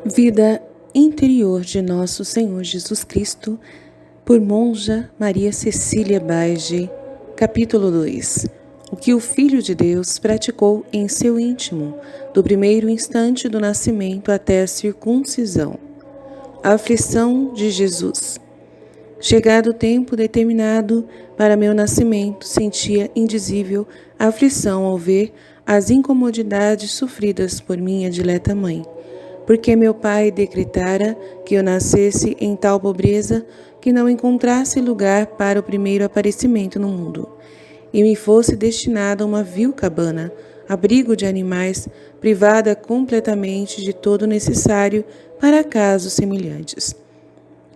Vida interior de Nosso Senhor Jesus Cristo, por Monja Maria Cecília Baige, capítulo 2. O que o Filho de Deus praticou em seu íntimo, do primeiro instante do nascimento até a circuncisão. A aflição de Jesus. Chegado o tempo determinado para meu nascimento, sentia indizível aflição ao ver as incomodidades sofridas por minha dileta mãe, porque meu pai decretara que eu nascesse em tal pobreza que não encontrasse lugar para o primeiro aparecimento no mundo, e me fosse destinada a uma vil cabana, abrigo de animais, privada completamente de todo o necessário para casos semelhantes.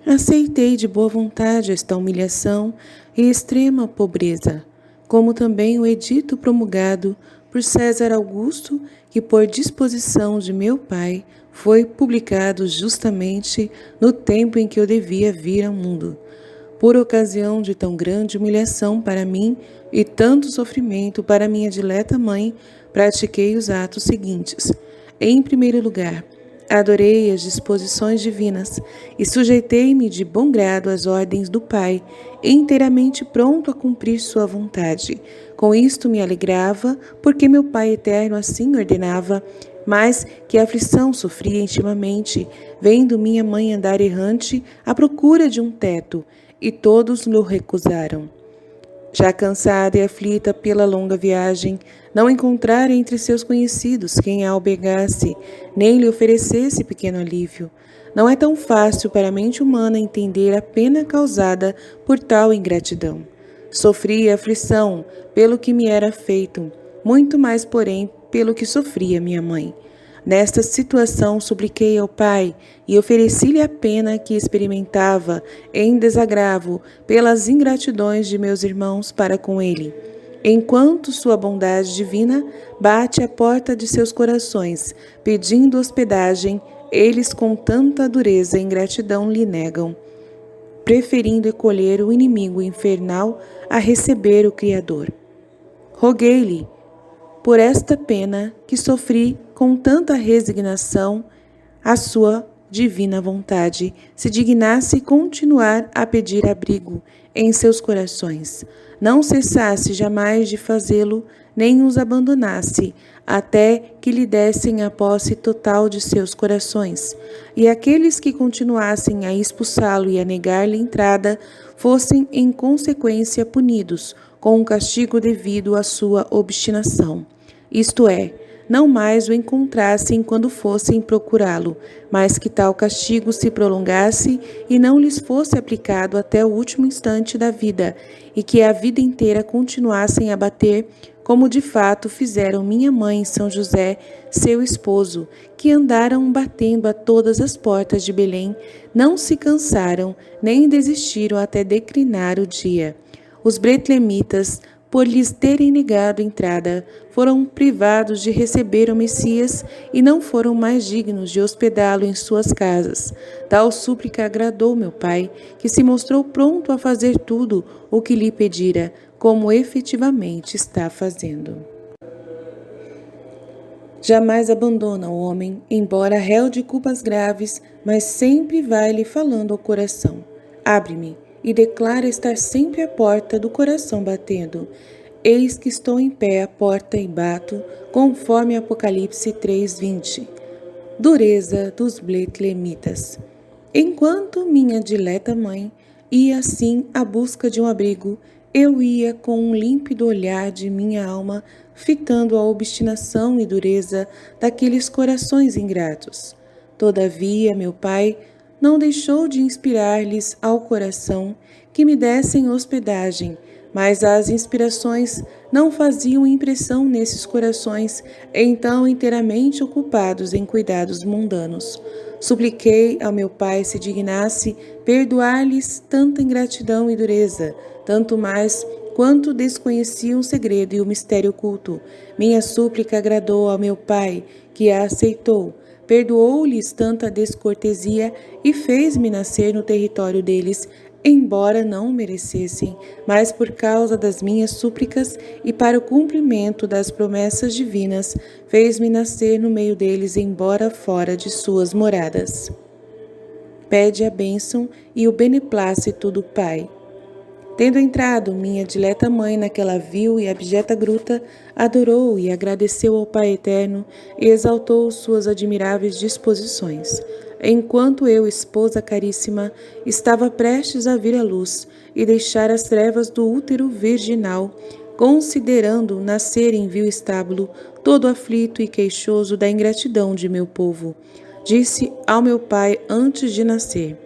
Aceitei de boa vontade esta humilhação e extrema pobreza, como também o edito promulgado por César Augusto, que por disposição de meu pai foi publicado justamente no tempo em que eu devia vir ao mundo. Por ocasião de tão grande humilhação para mim e tanto sofrimento para minha dileta mãe, pratiquei os atos seguintes. Em primeiro lugar, adorei as disposições divinas e sujeitei-me de bom grado às ordens do Pai, inteiramente pronto a cumprir sua vontade. Com isto me alegrava, porque meu Pai eterno assim ordenava, mas que a aflição sofria intimamente, vendo minha mãe andar errante à procura de um teto, e todos lhe recusaram. Já cansada e aflita pela longa viagem, não encontrara entre seus conhecidos quem a albergasse, nem lhe oferecesse pequeno alívio. Não é tão fácil para a mente humana entender a pena causada por tal ingratidão. Sofria aflição pelo que me era feito, muito mais, porém, pelo que sofria minha mãe. Nesta situação, supliquei ao Pai e ofereci-lhe a pena que experimentava em desagravo pelas ingratidões de meus irmãos para com ele, enquanto sua bondade divina bate à porta de seus corações, pedindo hospedagem, eles com tanta dureza e ingratidão lhe negam, preferindo acolher o inimigo infernal a receber o Criador. Roguei-lhe, por esta pena que sofri com tanta resignação, a sua divina vontade se dignasse continuar a pedir abrigo em seus corações, não cessasse jamais de fazê-lo, nem os abandonasse, até que lhe dessem a posse total de seus corações, e aqueles que continuassem a expulsá-lo e a negar-lhe entrada, fossem em consequência punidos com o castigo devido à sua obstinação. Isto é, não mais o encontrassem quando fossem procurá-lo, mas que tal castigo se prolongasse e não lhes fosse aplicado até o último instante da vida, e que a vida inteira continuassem a bater, como de fato fizeram minha mãe e São José, seu esposo, que andaram batendo a todas as portas de Belém, não se cansaram, nem desistiram até declinar o dia. Os betlemitas, por lhes terem negado entrada, foram privados de receber o Messias e não foram mais dignos de hospedá-lo em suas casas. Tal súplica agradou meu pai, que se mostrou pronto a fazer tudo o que lhe pedira, como efetivamente está fazendo. Jamais abandona o homem, embora réu de culpas graves, mas sempre vai-lhe falando ao coração. Abre-me, e declara estar sempre à porta do coração batendo. Eis que estou em pé à porta e bato, conforme Apocalipse 3:20. Dureza dos betlemitas. Enquanto minha dileta mãe ia assim à busca de um abrigo, eu ia com um límpido olhar de minha alma, fitando a obstinação e dureza daqueles corações ingratos. Todavia, meu pai não deixou de inspirar-lhes ao coração que me dessem hospedagem, mas as inspirações não faziam impressão nesses corações, então inteiramente ocupados em cuidados mundanos. Supliquei ao meu Pai se dignasse perdoar-lhes tanta ingratidão e dureza, tanto mais quanto desconheciam o segredo e o mistério oculto. Minha súplica agradou ao meu Pai, que a aceitou. Perdoou-lhes tanta descortesia e fez-me nascer no território deles, embora não o merecessem, mas por causa das minhas súplicas e para o cumprimento das promessas divinas, fez-me nascer no meio deles, embora fora de suas moradas. Pede a bênção e o beneplácito do Pai. Tendo entrado minha dileta mãe naquela vil e abjeta gruta, adorou e agradeceu ao Pai Eterno e exaltou suas admiráveis disposições. Enquanto eu, esposa caríssima, estava prestes a vir à luz e deixar as trevas do útero virginal, considerando nascer em vil estábulo, todo aflito e queixoso da ingratidão de meu povo, disse ao meu pai antes de nascer: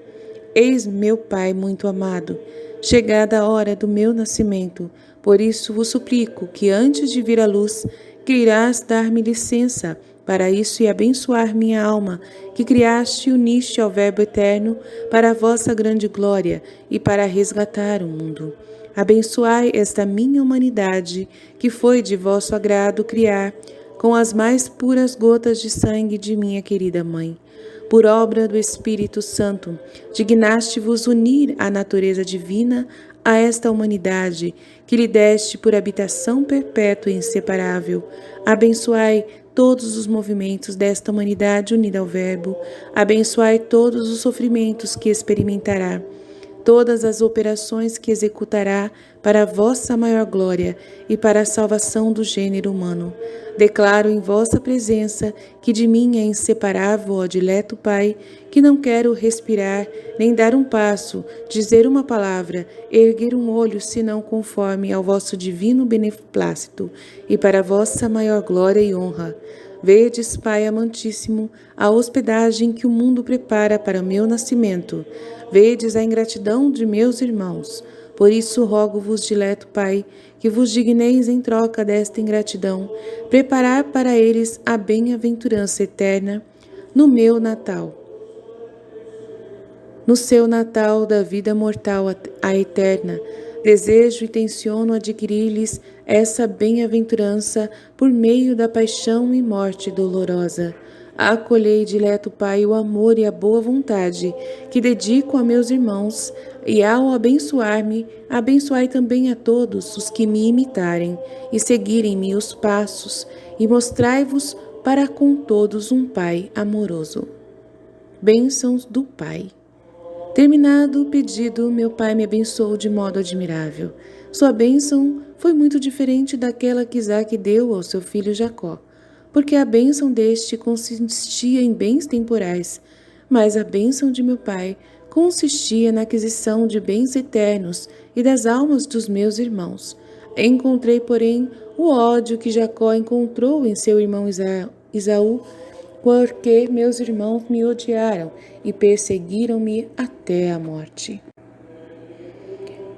Eis meu pai muito amado, chegada a hora do meu nascimento, por isso vos suplico que antes de vir à luz, queirás dar-me licença para isso e abençoar minha alma, que criaste e uniste ao Verbo Eterno para a vossa grande glória e para resgatar o mundo. Abençoai esta minha humanidade, que foi de vosso agrado criar, com as mais puras gotas de sangue de minha querida mãe. Por obra do Espírito Santo, dignaste-vos unir a natureza divina a esta humanidade, que lhe deste por habitação perpétua e inseparável. Abençoai todos os movimentos desta humanidade unida ao Verbo. Abençoai todos os sofrimentos que experimentará, todas as operações que executará para a vossa maior glória e para a salvação do gênero humano. Declaro em vossa presença que de mim é inseparável, ó dileto Pai, que não quero respirar, nem dar um passo, dizer uma palavra, erguer um olho, senão conforme ao vosso divino beneplácito e para a vossa maior glória e honra. Vedes, Pai amantíssimo, a hospedagem que o mundo prepara para o meu nascimento. Vedes a ingratidão de meus irmãos. Por isso rogo-vos, dileto Pai, que vos digneis em troca desta ingratidão, preparar para eles a bem-aventurança eterna no meu Natal. No seu Natal da vida mortal a eterna, desejo e tenciono adquirir-lhes essa bem-aventurança por meio da paixão e morte dolorosa. Acolhei, dileto Pai, o amor e a boa vontade que dedico a meus irmãos, e ao abençoar-me, abençoai também a todos os que me imitarem e seguirem meus passos, e mostrai-vos para com todos um Pai amoroso. Bênçãos do Pai. Terminado o pedido, meu pai me abençoou de modo admirável. Sua bênção foi muito diferente daquela que Isaque deu ao seu filho Jacó, porque a bênção deste consistia em bens temporais, mas a bênção de meu pai consistia na aquisição de bens eternos e das almas dos meus irmãos. Encontrei, porém, o ódio que Jacó encontrou em seu irmão Esaú, porque meus irmãos me odiaram e perseguiram-me até a morte.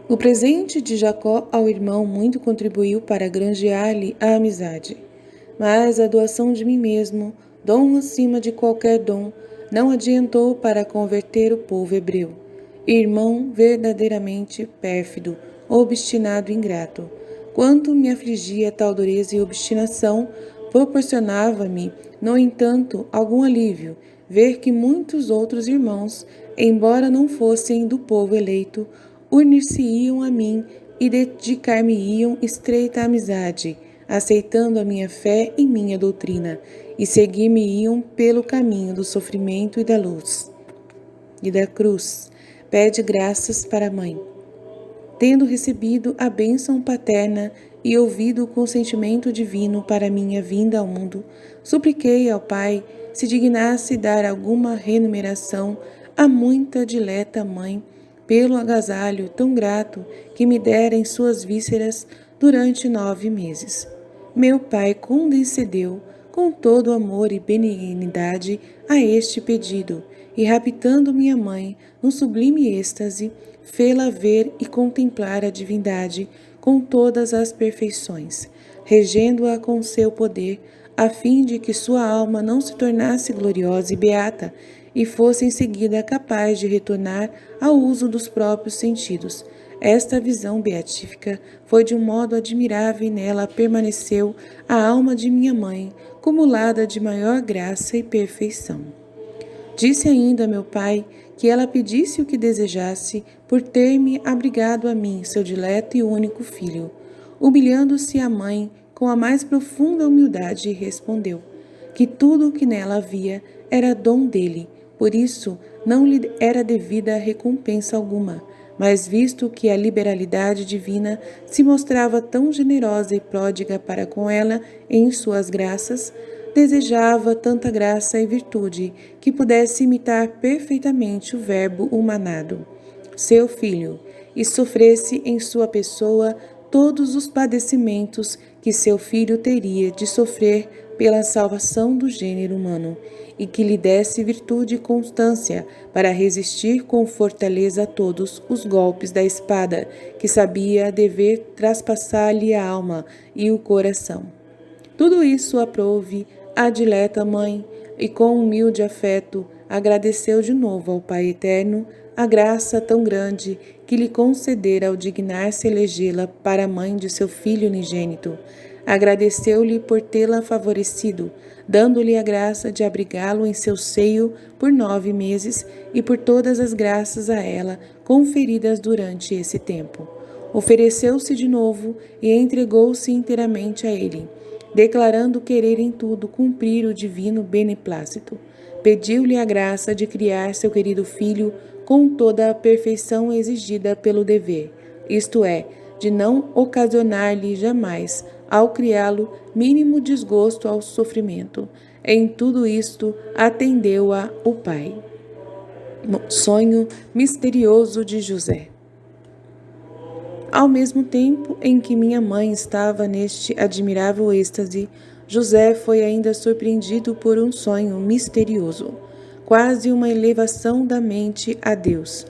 O presente de Jacó ao irmão muito contribuiu para granjear-lhe a amizade, mas a doação de mim mesmo, dom acima de qualquer dom, não adiantou para converter o povo hebreu. Irmão verdadeiramente pérfido, obstinado e ingrato. Quanto me afligia tal dureza e obstinação, proporcionava-me, no entanto, algum alívio, ver que muitos outros irmãos, embora não fossem do povo eleito, unir-se-iam a mim e dedicar-me-iam estreita amizade, aceitando a minha fé e minha doutrina, e seguir-me-iam pelo caminho do sofrimento e da luz e da cruz. Pede graças para a mãe. Tendo recebido a bênção paterna e ouvido o consentimento divino para minha vinda ao mundo, supliquei ao Pai se dignasse dar alguma remuneração à muita dileta mãe pelo agasalho tão grato que me dera em suas vísceras durante 9 meses. Meu Pai concedeu com todo amor e benignidade a este pedido, e raptando minha mãe num sublime êxtase, fê-la ver e contemplar a divindade com todas as perfeições, regendo-a com seu poder, a fim de que sua alma não se tornasse gloriosa e beata, e fosse em seguida capaz de retornar ao uso dos próprios sentidos. Esta visão beatífica foi de um modo admirável e nela permaneceu a alma de minha mãe, cumulada de maior graça e perfeição. Disse ainda a meu pai que ela pedisse o que desejasse por ter-me abrigado a mim, seu dileto e único filho. Humilhando-se a mãe com a mais profunda humildade, respondeu que tudo o que nela havia era dom dele, por isso não lhe era devida recompensa alguma. Mas visto que a liberalidade divina se mostrava tão generosa e pródiga para com ela em suas graças, desejava tanta graça e virtude que pudesse imitar perfeitamente o Verbo humanado, seu Filho, e sofresse em sua pessoa todos os padecimentos que seu Filho teria de sofrer pela salvação do gênero humano, e que lhe desse virtude e constância para resistir com fortaleza a todos os golpes da espada, que sabia dever traspassar-lhe a alma e o coração. Tudo isso aprouve a dileta mãe, e com humilde afeto agradeceu de novo ao Pai Eterno a graça tão grande que lhe concedera ao dignar-se elegê-la para a mãe de seu filho unigênito. Agradeceu-lhe por tê-la favorecido, dando-lhe a graça de abrigá-lo em seu seio por 9 meses e por todas as graças a ela conferidas durante esse tempo. Ofereceu-se de novo e entregou-se inteiramente a ele, declarando querer em tudo cumprir o divino beneplácito. Pediu-lhe a graça de criar seu querido filho com toda a perfeição exigida pelo dever, isto é, de não ocasionar-lhe jamais, ao criá-lo, mínimo desgosto ao sofrimento. Em tudo isto atendeu-a o Pai. Sonho misterioso de José. Ao mesmo tempo em que minha mãe estava neste admirável êxtase, José foi ainda surpreendido por um sonho misterioso, quase uma elevação da mente a Deus.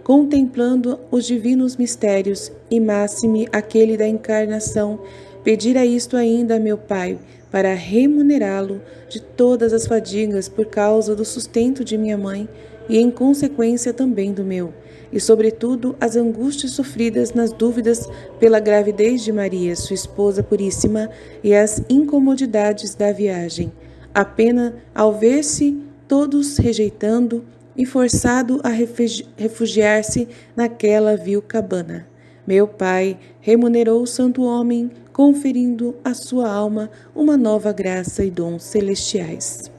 Contemplando os divinos mistérios, e máxime aquele da encarnação, pedira isto ainda a meu pai, para remunerá-lo de todas as fadigas por causa do sustento de minha mãe, e em consequência também do meu, e sobretudo as angústias sofridas nas dúvidas pela gravidez de Maria, sua esposa puríssima, e as incomodidades da viagem, a pena ao ver-se todos rejeitando e forçado a refugiar-se naquela vil cabana. Meu pai remunerou o santo homem, conferindo à sua alma uma nova graça e dons celestiais.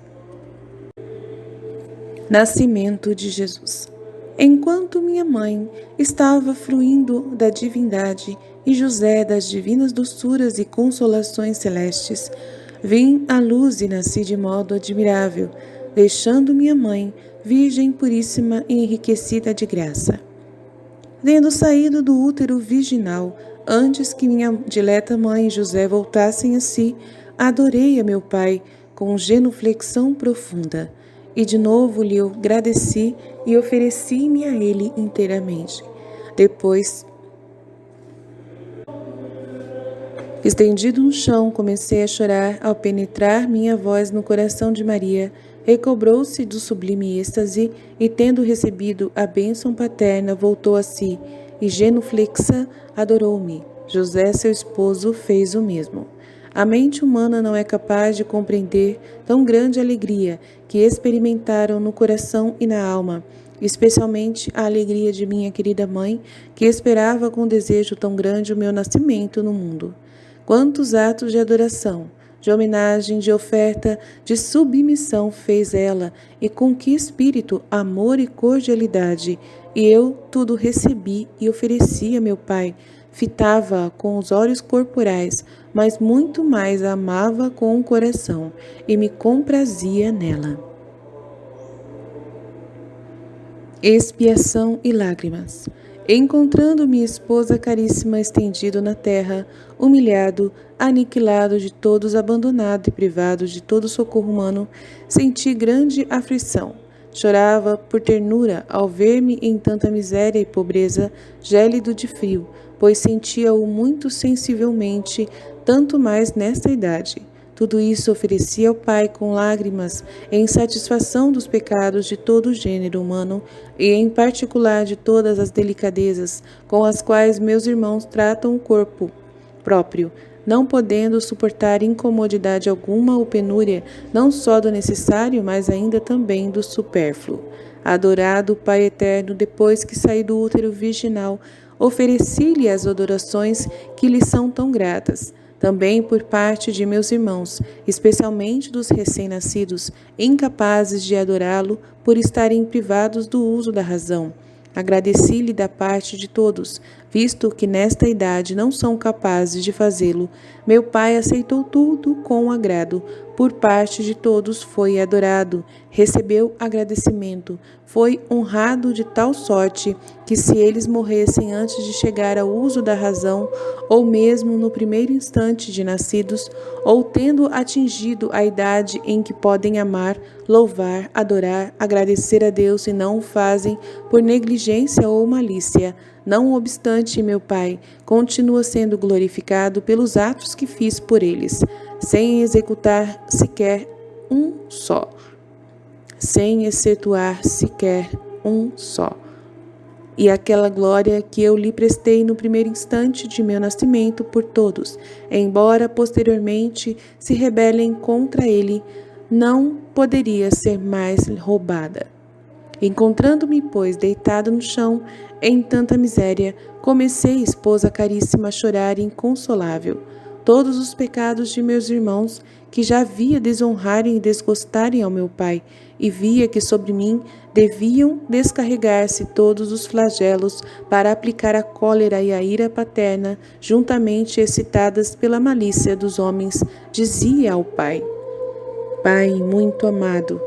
Nascimento de Jesus. Enquanto minha mãe estava fruindo da divindade e José das divinas doçuras e consolações celestes, vim à luz e nasci de modo admirável, deixando minha mãe, virgem puríssima e enriquecida de graça. Tendo saído do útero virginal, antes que minha dileta mãe e José voltassem a si, adorei a meu pai com genuflexão profunda, e de novo lhe agradeci e ofereci-me a ele inteiramente. Depois, estendido no chão, comecei a chorar ao penetrar minha voz no coração de Maria. Recobrou-se do sublime êxtase e, tendo recebido a bênção paterna, voltou a si e, genuflexa, adorou-me. José, seu esposo, fez o mesmo. A mente humana não é capaz de compreender tão grande alegria que experimentaram no coração e na alma, especialmente a alegria de minha querida mãe, que esperava com desejo tão grande o meu nascimento no mundo. Quantos atos de adoração, de homenagem, de oferta, de submissão fez ela, e com que espírito, amor e cordialidade, e eu tudo recebi e ofereci a meu pai. Fitava-a com os olhos corporais, mas muito mais a amava com o coração, e me comprazia nela. Expiação e lágrimas. Encontrando minha esposa caríssima estendido na terra, humilhado, aniquilado de todos, abandonado e privado de todo socorro humano, senti grande aflição. Chorava por ternura ao ver-me em tanta miséria e pobreza, gélido de frio, pois sentia-o muito sensivelmente, tanto mais nesta idade. Tudo isso oferecia ao Pai com lágrimas, em satisfação dos pecados de todo o gênero humano e, em particular, de todas as delicadezas com as quais meus irmãos tratam o corpo próprio, não podendo suportar incomodidade alguma ou penúria, não só do necessário, mas ainda também do supérfluo. Adorado Pai eterno, depois que saí do útero virginal, ofereci-lhe as adorações que lhe são tão gratas. Também por parte de meus irmãos, especialmente dos recém-nascidos, incapazes de adorá-lo por estarem privados do uso da razão. Agradeci-lhe da parte de todos, visto que nesta idade não são capazes de fazê-lo. Meu Pai aceitou tudo com agrado. Por parte de todos foi adorado, recebeu agradecimento, foi honrado de tal sorte que, se eles morressem antes de chegar ao uso da razão, ou mesmo no primeiro instante de nascidos, ou tendo atingido a idade em que podem amar, louvar, adorar, agradecer a Deus e não o fazem por negligência ou malícia, não obstante, meu Pai continua sendo glorificado pelos atos que fiz por eles, sem executar sequer um só, sem excetuar sequer um só. E aquela glória que eu lhe prestei no primeiro instante de meu nascimento por todos, embora posteriormente se rebelem contra ele, não poderia ser mais roubada. Encontrando-me, pois, deitado no chão, em tanta miséria, comecei, esposa caríssima, a chorar inconsolável. Todos os pecados de meus irmãos, que já via desonrarem e desgostarem ao meu Pai, e via que sobre mim deviam descarregar-se todos os flagelos para aplicar a cólera e a ira paterna, juntamente excitadas pela malícia dos homens, dizia ao Pai: Pai muito amado,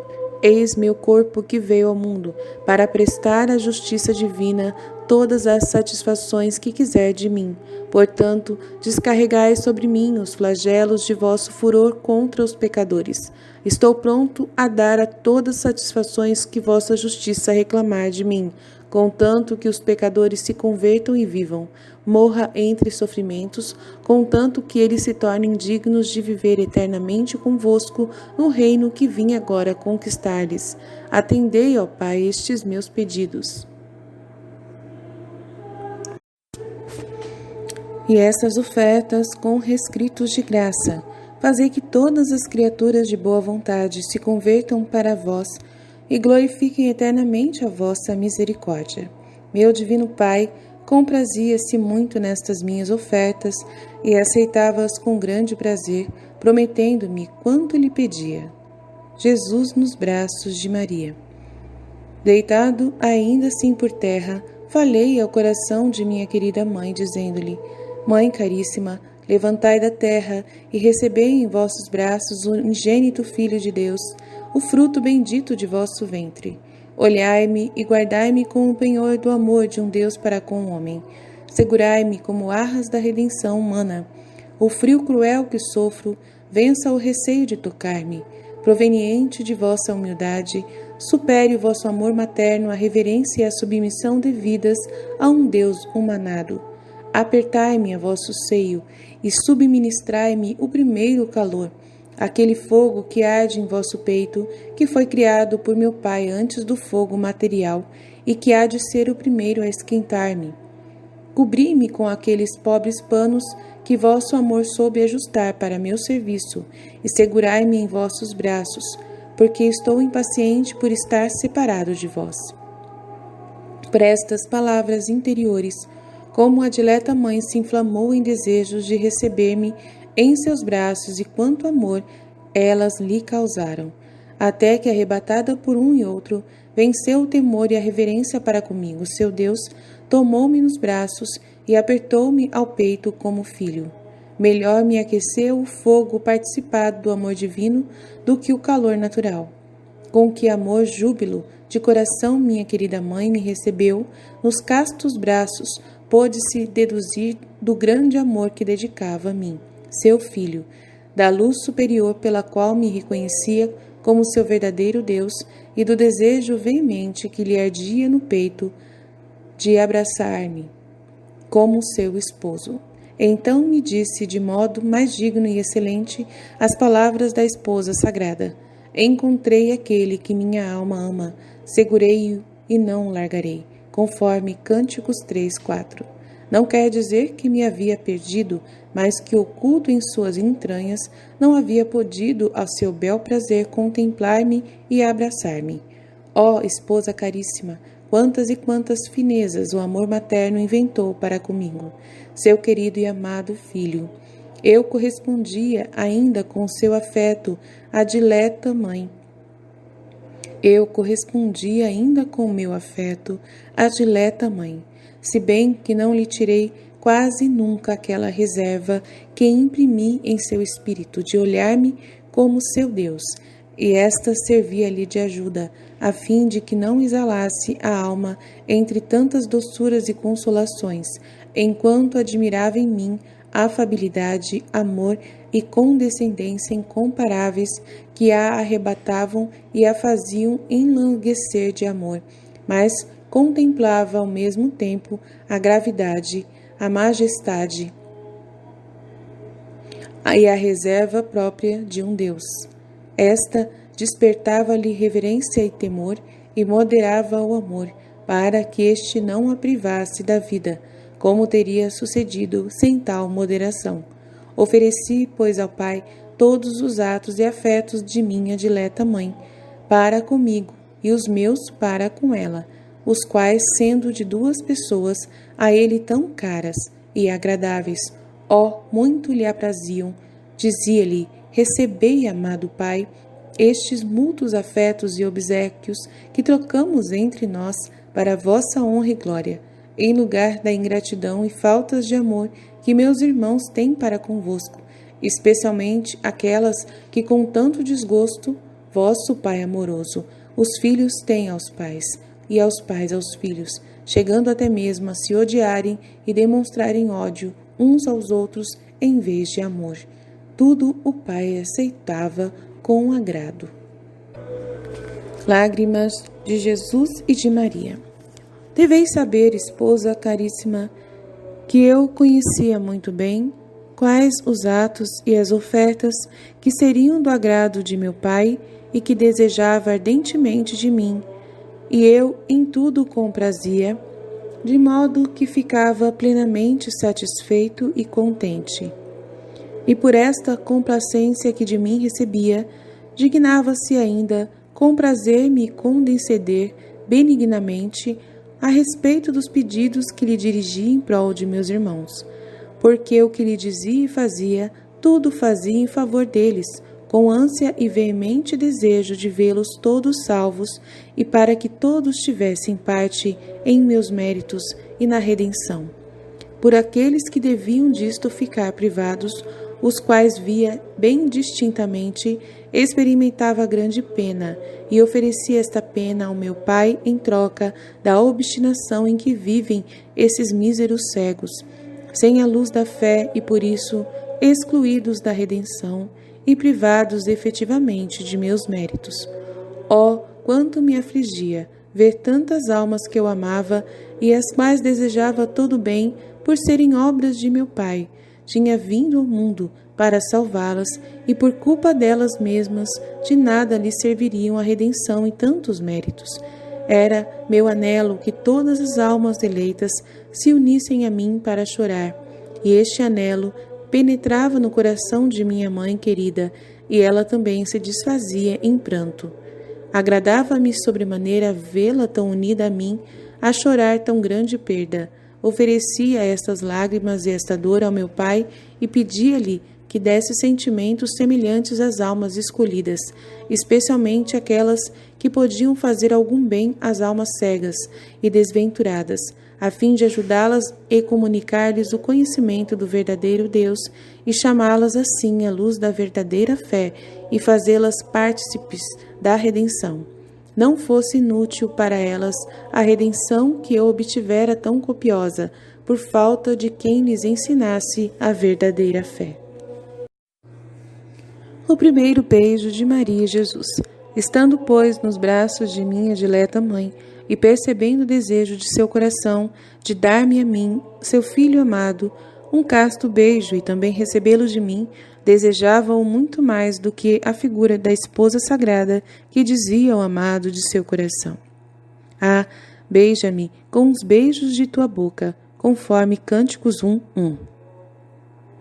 eis meu corpo que veio ao mundo, para prestar à justiça divina todas as satisfações que quiser de mim. Portanto, descarregai sobre mim os flagelos de vosso furor contra os pecadores. Estou pronto a dar a todas as satisfações que vossa justiça reclamar de mim, contanto que os pecadores se convertam e vivam. Morra entre sofrimentos, contanto que eles se tornem dignos de viver eternamente convosco no reino que vim agora conquistar-lhes. Atendei, ó Pai, estes meus pedidos. E essas ofertas com rescritos de graça, fazei que todas as criaturas de boa vontade se convertam para vós e glorifiquem eternamente a vossa misericórdia. Meu divino Pai, comprazia-se muito nestas minhas ofertas e aceitava-as com grande prazer, prometendo-me quanto lhe pedia. Jesus nos braços de Maria. Deitado ainda assim por terra, falei ao coração de minha querida mãe, dizendo-lhe: Mãe caríssima, levantai da terra e recebei em vossos braços o unigênito Filho de Deus, o fruto bendito de vosso ventre. Olhai-me e guardai-me como o penhor do amor de um Deus para com o homem. Segurai-me como arras da redenção humana. O frio cruel que sofro, vença o receio de tocar-me. Proveniente de vossa humildade, supere o vosso amor materno a reverência e a submissão devidas a um Deus humanado. Apertai-me a vosso seio e subministrai-me o primeiro calor, aquele fogo que arde em vosso peito, que foi criado por meu Pai antes do fogo material e que há de ser o primeiro a esquentar-me. Cobri-me com aqueles pobres panos que vosso amor soube ajustar para meu serviço e segurai-me em vossos braços, porque estou impaciente por estar separado de vós. Por estas palavras interiores, como a dileta mãe se inflamou em desejos de receber-me em seus braços e quanto amor elas lhe causaram, até que, arrebatada por um e outro, venceu o temor e a reverência para comigo. Seu Deus tomou-me nos braços e apertou-me ao peito como filho. Melhor me aqueceu o fogo participado do amor divino do que o calor natural. Com que amor júbilo de coração minha querida mãe me recebeu, nos castos braços pôde-se deduzir do grande amor que dedicava a mim, seu filho, da luz superior pela qual me reconhecia como seu verdadeiro Deus e do desejo veemente que lhe ardia no peito de abraçar-me como seu esposo. Então me disse de modo mais digno e excelente as palavras da esposa sagrada: encontrei aquele que minha alma ama, segurei-o e não o largarei, conforme Cânticos 3:4. Não quer dizer que me havia perdido, mas que oculto em suas entranhas não havia podido ao seu bel prazer contemplar-me e abraçar-me. Ó, esposa caríssima, quantas e quantas finezas o amor materno inventou para comigo, seu querido e amado filho. Eu correspondia ainda com seu afeto à dileta mãe. Eu correspondi ainda com meu afeto à dileta mãe, se bem que não lhe tirei quase nunca aquela reserva que imprimi em seu espírito de olhar-me como seu Deus, e esta servia-lhe de ajuda, a fim de que não exalasse a alma entre tantas doçuras e consolações, enquanto admirava em mim afabilidade, amor e condescendência incomparáveis que a arrebatavam e a faziam enlanguecer de amor, mas contemplava ao mesmo tempo a gravidade, a majestade e a reserva própria de um Deus. Esta despertava-lhe reverência e temor e moderava o amor, para que este não a privasse da vida, como teria sucedido sem tal moderação. Ofereci, pois, ao Pai todos os atos e afetos de minha dileta mãe, para comigo, e os meus para com ela, os quais, sendo de duas pessoas, a ele tão caras e agradáveis, muito lhe apraziam. Dizia-lhe: recebei, amado Pai, estes mútuos afetos e obséquios que trocamos entre nós para a vossa honra e glória, em lugar da ingratidão e faltas de amor que meus irmãos têm para convosco, especialmente aquelas que com tanto desgosto, vosso Pai amoroso, os filhos têm aos pais, e aos pais aos filhos, chegando até mesmo a se odiarem e demonstrarem ódio uns aos outros em vez de amor. Tudo o Pai aceitava com agrado. Lágrimas de Jesus e de Maria. Deveis saber, esposa caríssima, que eu conhecia muito bem quais os atos e as ofertas que seriam do agrado de meu Pai e que desejava ardentemente de mim, e eu em tudo o comprazia, de modo que ficava plenamente satisfeito e contente. E por esta complacência que de mim recebia, dignava-se ainda comprazer-me e condescender benignamente a respeito dos pedidos que lhe dirigia em prol de meus irmãos, porque o que lhe dizia e fazia, tudo fazia em favor deles, com ânsia e veemente desejo de vê-los todos salvos e para que todos tivessem parte em meus méritos e na redenção. Por aqueles que deviam disto ficar privados, os quais via bem distintamente, experimentava grande pena e oferecia esta pena ao meu Pai em troca da obstinação em que vivem esses míseros cegos, sem a luz da fé e por isso excluídos da redenção e privados efetivamente de meus méritos. Quanto me afligia ver tantas almas que eu amava e as quais desejava todo bem por serem obras de meu Pai, tinha vindo ao mundo para salvá-las e por culpa delas mesmas de nada lhes serviriam a redenção e tantos méritos. Era meu anelo que todas as almas eleitas se unissem a mim para chorar, e este anelo penetrava no coração de minha mãe querida, e ela também se desfazia em pranto. Agradava-me sobremaneira vê-la tão unida a mim, a chorar tão grande perda. Oferecia estas lágrimas e esta dor ao meu Pai e pedia-lhe que desse sentimentos semelhantes às almas escolhidas, especialmente aquelas que podiam fazer algum bem às almas cegas e desventuradas, a fim de ajudá-las e comunicar-lhes o conhecimento do verdadeiro Deus e chamá-las assim à luz da verdadeira fé e fazê-las partícipes da redenção. Não fosse inútil para elas a redenção que eu obtivera tão copiosa, por falta de quem lhes ensinasse a verdadeira fé. O primeiro beijo de Maria e Jesus. Estando, pois, nos braços de minha dileta mãe, e percebendo o desejo de seu coração de dar-me a mim, seu filho amado, um casto beijo e também recebê-lo de mim, desejava-o muito mais do que a figura da esposa sagrada que dizia ao amado de seu coração: beija-me com os beijos de tua boca, conforme Cânticos 1:1.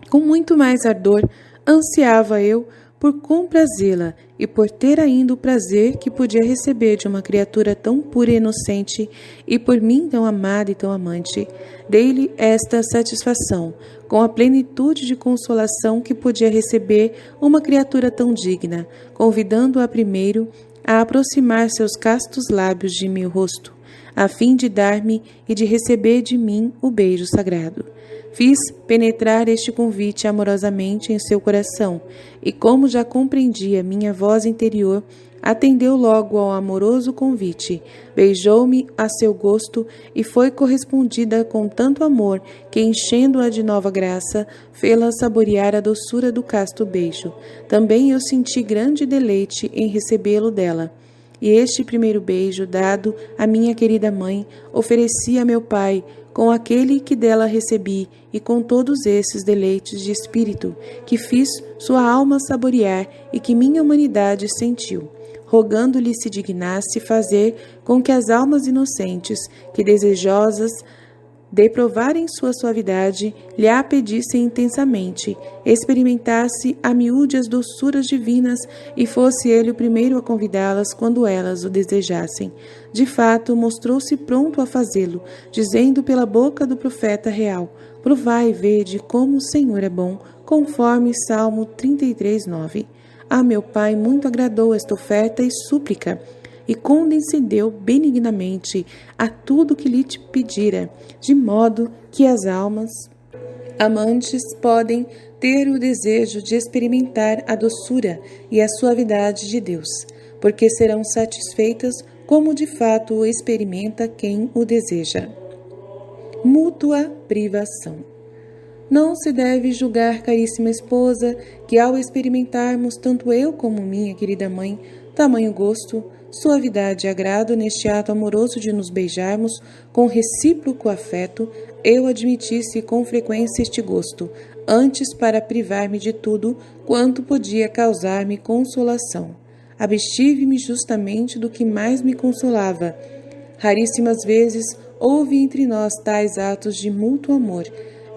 Com muito mais ardor ansiava eu por comprazê-la e por ter ainda o prazer que podia receber de uma criatura tão pura e inocente e por mim tão amada e tão amante. Dei-lhe esta satisfação, com a plenitude de consolação que podia receber uma criatura tão digna, convidando-a primeiro a aproximar seus castos lábios de meu rosto, a fim de dar-me e de receber de mim o beijo sagrado. Fiz penetrar este convite amorosamente em seu coração, e como já compreendia minha voz interior, atendeu logo ao amoroso convite, beijou-me a seu gosto e foi correspondida com tanto amor que, enchendo-a de nova graça, fê-la saborear a doçura do casto beijo. Também eu senti grande deleite em recebê-lo dela. E este primeiro beijo, dado à minha querida mãe, ofereci a meu pai, com aquele que dela recebi, e com todos esses deleites de espírito, que fiz sua alma saborear e que minha humanidade sentiu, rogando-lhe se dignasse fazer com que as almas inocentes, que desejosas de provarem sua suavidade, lhe a pedissem intensamente, experimentasse a miúde as doçuras divinas e fosse ele o primeiro a convidá-las quando elas o desejassem. De fato, mostrou-se pronto a fazê-lo, dizendo pela boca do profeta real: provai e vede como o Senhor é bom, conforme Salmo 33:9. A meu pai muito agradou esta oferta e súplica, e condescendeu benignamente a tudo que lhe pedira, de modo que as almas amantes podem ter o desejo de experimentar a doçura e a suavidade de Deus, porque serão satisfeitas como de fato o experimenta quem o deseja. Mútua privação. Não se deve julgar, caríssima esposa, que ao experimentarmos, tanto eu como minha querida mãe, tamanho gosto, suavidade e agrado neste ato amoroso de nos beijarmos com recíproco afeto, eu admitisse com frequência este gosto, antes para privar-me de tudo quanto podia causar-me consolação. Abstive-me justamente do que mais me consolava. Raríssimas vezes houve entre nós tais atos de mútuo amor.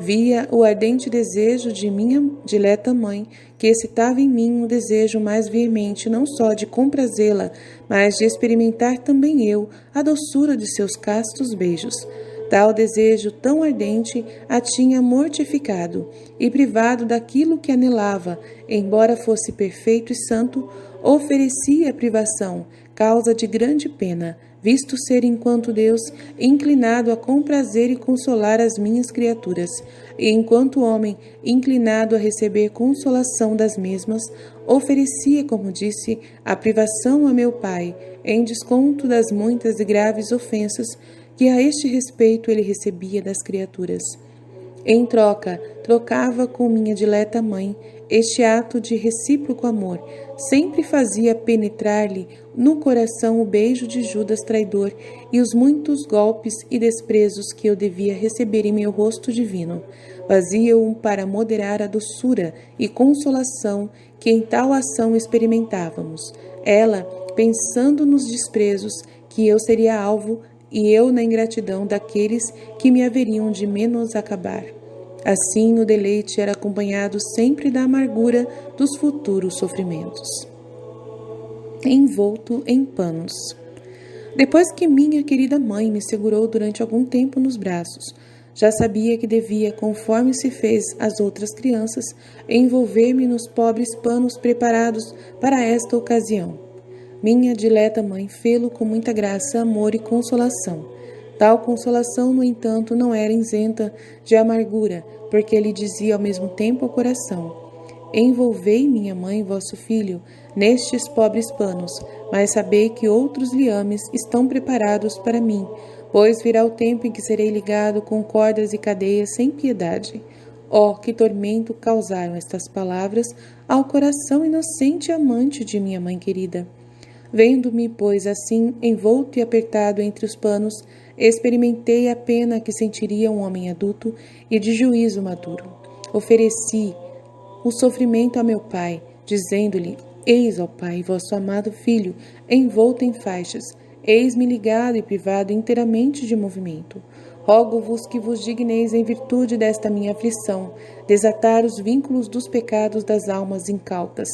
Via o ardente desejo de minha dileta mãe, que excitava em mim um desejo mais veemente não só de comprazê-la, mas de experimentar também eu a doçura de seus castos beijos. Tal desejo tão ardente a tinha mortificado e privado daquilo que anelava, embora fosse perfeito e santo, oferecia a privação, causa de grande pena, visto ser enquanto Deus inclinado a comprazer e consolar as minhas criaturas, e enquanto homem inclinado a receber consolação das mesmas, oferecia, como disse, a privação a meu pai, em desconto das muitas e graves ofensas que a este respeito ele recebia das criaturas. Em troca, trocava com minha dileta mãe este ato de recíproco amor, sempre fazia penetrar-lhe no coração o beijo de Judas traidor e os muitos golpes e desprezos que eu devia receber em meu rosto divino. Fazia-o para moderar a doçura e consolação que em tal ação experimentávamos. Ela, pensando nos desprezos que eu seria alvo, e eu na ingratidão daqueles que me haveriam de menos acabar. Assim, o deleite era acompanhado sempre da amargura dos futuros sofrimentos. Envolto em panos. Depois que minha querida mãe me segurou durante algum tempo nos braços, já sabia que devia, conforme se fez às outras crianças, envolver-me nos pobres panos preparados para esta ocasião. Minha dileta mãe fê-lo com muita graça, amor e consolação. Tal consolação, no entanto, não era isenta de amargura, porque ele dizia ao mesmo tempo ao coração: envolvei, minha mãe, vosso filho, nestes pobres panos, mas sabei que outros liames estão preparados para mim, pois virá o tempo em que serei ligado com cordas e cadeias sem piedade. Oh, que tormento causaram estas palavras ao coração inocente e amante de minha mãe querida! Vendo-me, pois, assim, envolto e apertado entre os panos, experimentei a pena que sentiria um homem adulto e de juízo maduro. Ofereci o sofrimento a meu pai, dizendo-lhe: eis, ó pai, vosso amado filho, envolto em faixas, eis-me ligado e privado inteiramente de movimento. Rogo-vos que vos digneis, em virtude desta minha aflição, desatar os vínculos dos pecados das almas incautas,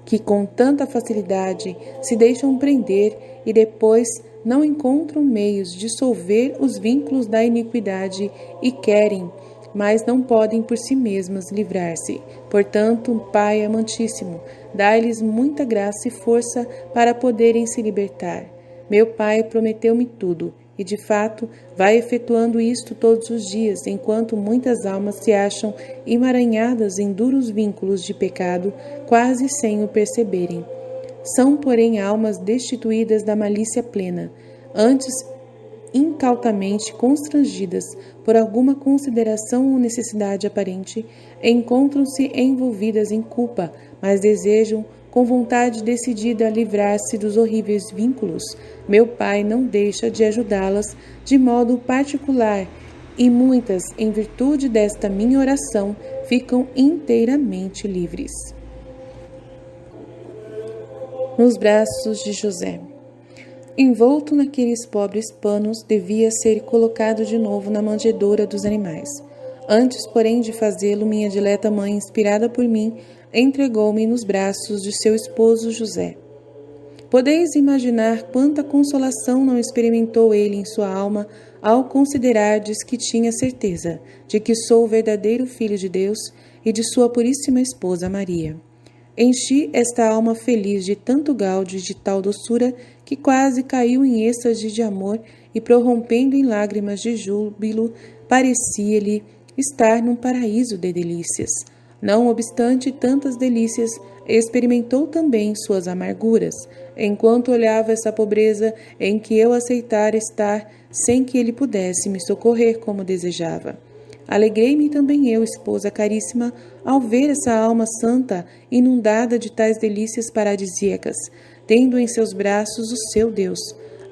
que com tanta facilidade se deixam prender e depois não encontram meios de dissolver os vínculos da iniquidade e querem, mas não podem por si mesmas livrar-se. Portanto, Pai amantíssimo, dai-lhes muita graça e força para poderem se libertar. Meu Pai prometeu-me tudo, e de fato vai efetuando isto todos os dias, enquanto muitas almas se acham emaranhadas em duros vínculos de pecado, quase sem o perceberem. São, porém, almas destituídas da malícia plena, antes incautamente constrangidas por alguma consideração ou necessidade aparente, encontram-se envolvidas em culpa, mas desejam com vontade decidida livrar-se dos horríveis vínculos. Meu Pai não deixa de ajudá-las de modo particular, e muitas, em virtude desta minha oração, ficam inteiramente livres. Nos braços de José. Envolto naqueles pobres panos, devia ser colocado de novo na manjedoura dos animais. Antes, porém, de fazê-lo, minha dileta mãe, inspirada por mim, entregou-me nos braços de seu esposo José. Podeis imaginar quanta consolação não experimentou ele em sua alma ao considerardes que tinha certeza de que sou o verdadeiro Filho de Deus e de sua puríssima esposa Maria. Enchi esta alma feliz de tanto gáudio e de tal doçura que quase caiu em êxtase de amor e, prorrompendo em lágrimas de júbilo, parecia-lhe estar num paraíso de delícias. Não obstante tantas delícias, experimentou também suas amarguras, enquanto olhava essa pobreza em que eu aceitara estar sem que ele pudesse me socorrer como desejava. Alegrei-me também eu, esposa caríssima, ao ver essa alma santa inundada de tais delícias paradisíacas, tendo em seus braços o seu Deus.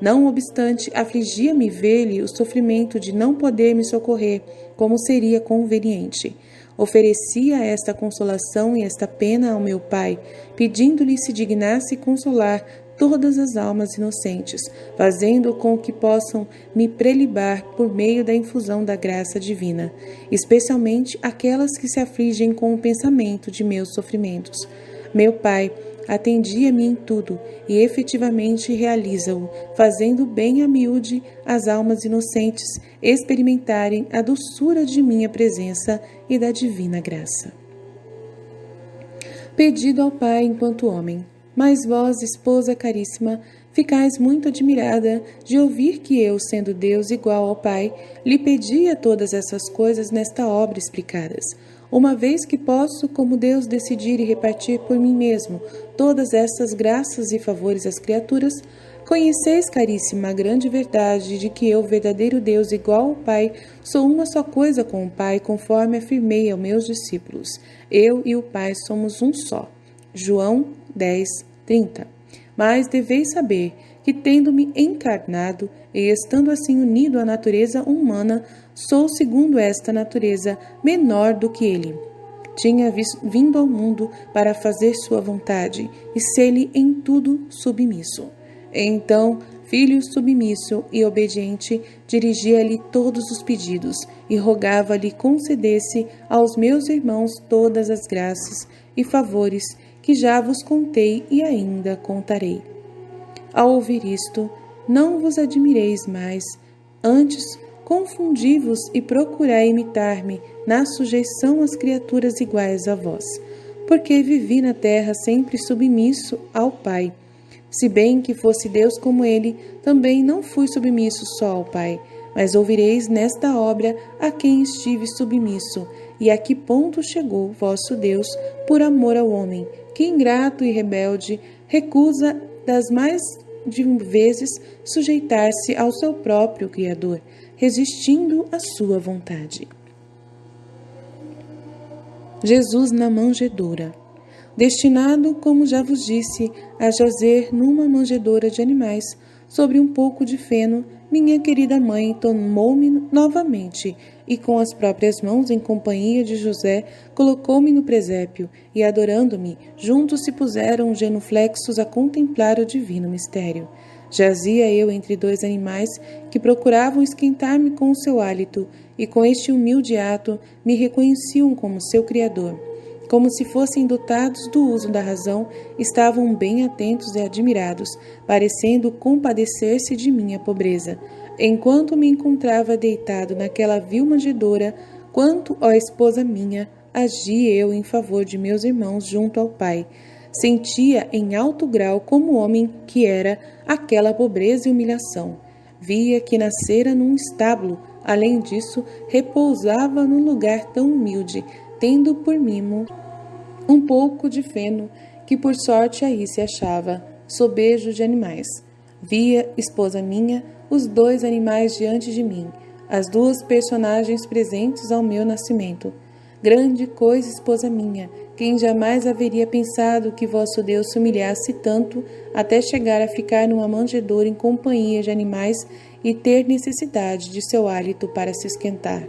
Não obstante, afligia-me ver-lhe o sofrimento de não poder me socorrer, como seria conveniente. Oferecia esta consolação e esta pena ao meu Pai, pedindo-lhe se dignasse consolar todas as almas inocentes, fazendo com que possam me prelibar por meio da infusão da graça divina, especialmente aquelas que se afligem com o pensamento de meus sofrimentos. Meu Pai atendia-me em tudo e efetivamente realiza-o, fazendo bem a miúde as almas inocentes experimentarem a doçura de minha presença e da divina graça. Pedido ao Pai enquanto homem. Mas vós, esposa caríssima, ficais muito admirada de ouvir que eu, sendo Deus igual ao Pai, lhe pedia todas essas coisas nesta obra explicadas, uma vez que posso, como Deus, decidir e repartir por mim mesmo todas essas graças e favores às criaturas. Conheceis, caríssima, a grande verdade de que eu, verdadeiro Deus igual ao Pai, sou uma só coisa com o Pai, conforme afirmei aos meus discípulos. Eu e o Pai somos um só. João 10:30. Mas deveis saber que, tendo-me encarnado e estando assim unido à natureza humana, sou, segundo esta natureza, menor do que ele. Tinha vindo ao mundo para fazer sua vontade e ser-lhe em tudo submisso. Então, filho submisso e obediente, dirigia-lhe todos os pedidos e rogava-lhe concedesse aos meus irmãos todas as graças e favores que já vos contei e ainda contarei. Ao ouvir isto, não vos admireis mais, antes confundi-vos e procurai imitar-me na sujeição às criaturas iguais a vós, porque vivi na terra sempre submisso ao Pai. Se bem que fosse Deus como ele, também não fui submisso só ao Pai, mas ouvireis nesta obra a quem estive submisso, e a que ponto chegou vosso Deus por amor ao homem, que ingrato e rebelde recusa das mais de vezes sujeitar-se ao seu próprio Criador, resistindo à sua vontade. Jesus na manjedoura. destinado, como já vos disse, a jazer numa manjedoura de animais. Sobre um pouco de feno, minha querida mãe tomou-me novamente e, com as próprias mãos, em companhia de José, colocou-me no presépio e, adorando-me, juntos se puseram genuflexos a contemplar o divino mistério. Jazia eu entre dois animais que procuravam esquentar-me com o seu hálito, e com este humilde ato me reconheciam como seu criador. Como se fossem dotados do uso da razão, estavam bem atentos e admirados, parecendo compadecer-se de minha pobreza. Enquanto me encontrava deitado naquela vil manjedoura, quanto, ó esposa minha, agi eu em favor de meus irmãos junto ao Pai. Sentia em alto grau como homem que era aquela pobreza e humilhação. Via que nascera num estábulo, além disso, repousava num lugar tão humilde, tendo por mimo um pouco de feno, que por sorte aí se achava, sobejo de animais. Via, esposa minha, os dois animais diante de mim, as duas personagens presentes ao meu nascimento. Grande coisa, esposa minha, quem jamais haveria pensado que vosso Deus se humilhasse tanto até chegar a ficar numa manjedoura em companhia de animais e ter necessidade de seu hálito para se esquentar.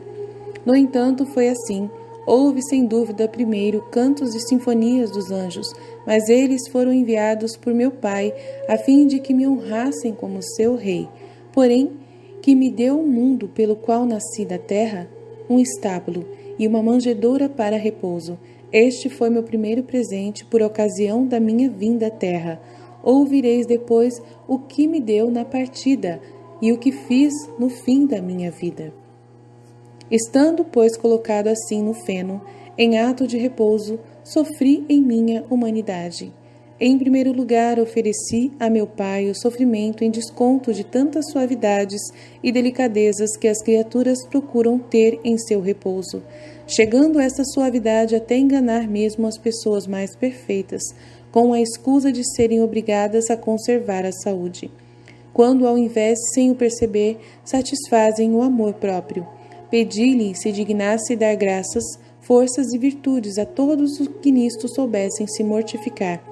No entanto, foi assim. Houve, sem dúvida, primeiro cantos e sinfonias dos anjos, mas eles foram enviados por meu Pai, a fim de que me honrassem como seu rei. Porém, que me deu o mundo pelo qual nasci da terra, um estábulo e uma manjedoura para repouso. Este foi meu primeiro presente por ocasião da minha vinda à terra. Ouvireis depois o que me deu na partida e o que fiz no fim da minha vida. Estando, pois, colocado assim no feno, em ato de repouso, sofri em minha humanidade. Em primeiro lugar, ofereci a meu Pai o sofrimento em desconto de tantas suavidades e delicadezas que as criaturas procuram ter em seu repouso, chegando esta suavidade até enganar mesmo as pessoas mais perfeitas, com a escusa de serem obrigadas a conservar a saúde, quando, ao invés, sem o perceber, satisfazem o amor próprio. Pedi-lhe se dignasse dar graças, forças e virtudes a todos os que nisto soubessem se mortificar,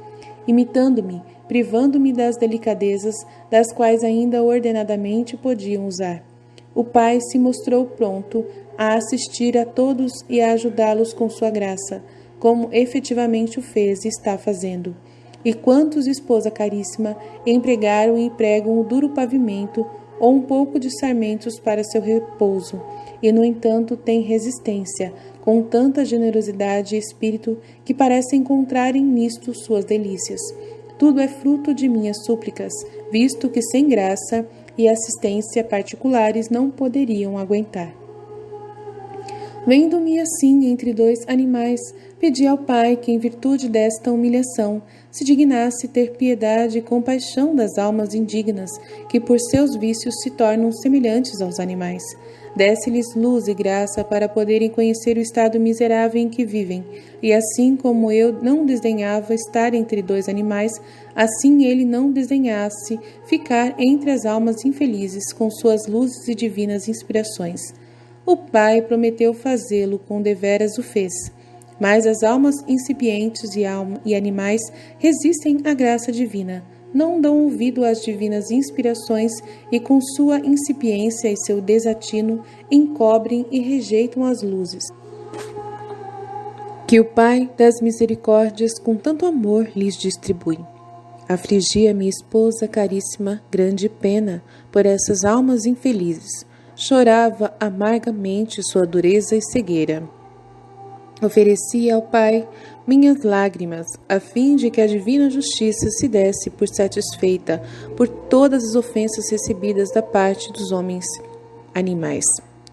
imitando-me, privando-me das delicadezas das quais ainda ordenadamente podiam usar. O Pai se mostrou pronto a assistir a todos e a ajudá-los com sua graça, como efetivamente o fez e está fazendo. E quantos, esposa caríssima, empregaram e empregam o duro pavimento ou um pouco de sarmentos para seu repouso, e, no entanto, têm resistência, com tanta generosidade e espírito que parece encontrarem nisto suas delícias. Tudo é fruto de minhas súplicas, visto que sem graça e assistência particulares não poderiam aguentar. Vendo-me assim entre dois animais, pedi ao Pai que, em virtude desta humilhação, se dignasse ter piedade e compaixão das almas indignas, que por seus vícios se tornam semelhantes aos animais. Desse-lhes luz e graça para poderem conhecer o estado miserável em que vivem, e assim como eu não desdenhava estar entre dois animais, assim ele não desdenhasse ficar entre as almas infelizes com suas luzes e divinas inspirações. O Pai prometeu fazê-lo, com deveras o fez, mas as almas incipientes e animais resistem à graça divina, não dão ouvido às divinas inspirações e, com sua incipiência e seu desatino, encobrem e rejeitam as luzes que o Pai das misericórdias com tanto amor lhes distribui. Afligia minha esposa caríssima grande pena por essas almas infelizes. Chorava amargamente sua dureza e cegueira. Oferecia ao Pai minhas lágrimas, a fim de que a divina justiça se desse por satisfeita por todas as ofensas recebidas da parte dos homens animais,